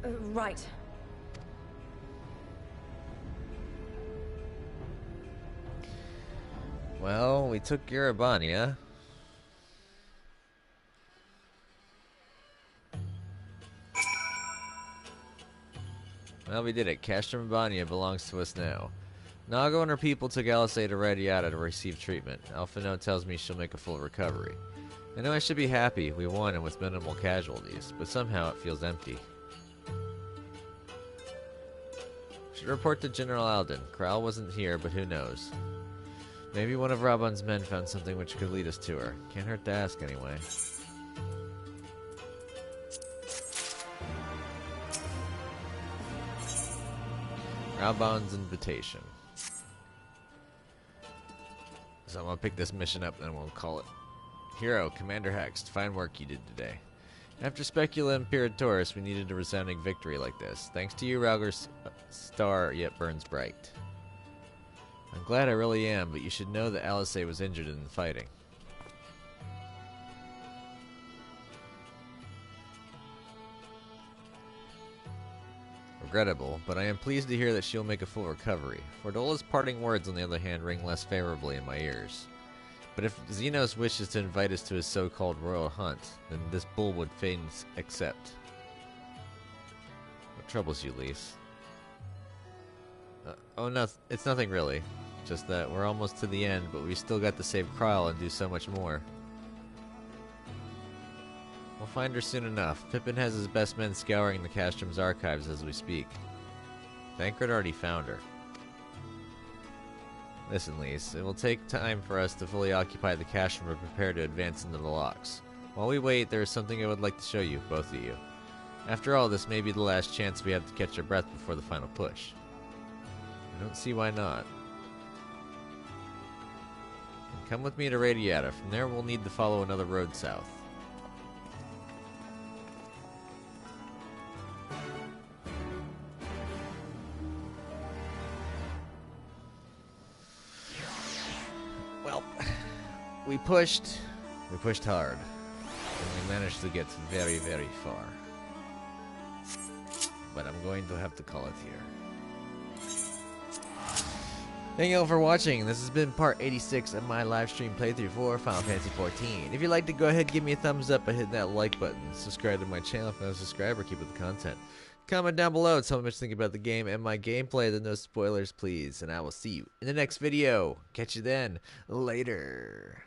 Right. Well, we took Garabania. Well, we did it. Castrum Bania belongs to us now. Nago and her people took Alisei to Radiata to receive treatment. Alphino tells me she'll make a full recovery. I know I should be happy. We won and with minimal casualties, but somehow it feels empty. Should report to General Alden. Kral wasn't here, but who knows. Maybe one of Raban's men found something which could lead us to her. Can't hurt to ask anyway. Raban's invitation. So I'm gonna pick this mission up and we'll call it. Hero, Commander Hext, fine work you did today. After Specula Imperatoris, we needed a resounding victory like this. Thanks to you, Raugur's star yet burns bright. I'm glad I really am, but you should know that Alisei was injured in the fighting. Regrettable, but I am pleased to hear that she'll make a full recovery. Fordola's parting words, on the other hand, ring less favorably in my ears. But if Xenos wishes to invite us to his so-called royal hunt, then this bull would fain accept. What troubles you, Lise? Oh, no, it's nothing really. Just that we're almost to the end, but we still got to save Krile and do so much more. We'll find her soon enough. Pippin has his best men scouring the Castrum's archives as we speak. Thancred already found her. Listen, Lise, it will take time for us to fully occupy the Castrum and prepare to advance into the locks. While we wait, there is something I would like to show you, both of you. After all, this may be the last chance we have to catch our breath before the final push. I don't see why not. And come with me to Radiata. From there, we'll need to follow another road south. Well, we pushed hard, and we managed to get very, very far. But I'm going to have to call it here. Thank you all for watching. This has been part 86 of my live stream playthrough for Final Fantasy XIV. If you'd like to go ahead, give me a thumbs up by hitting that like button. Subscribe to my channel if you're not a subscriber. Keep with the content. Comment down below. Tell me what you think about the game and my gameplay. Then no spoilers, please. And I will see you in the next video. Catch you then. Later.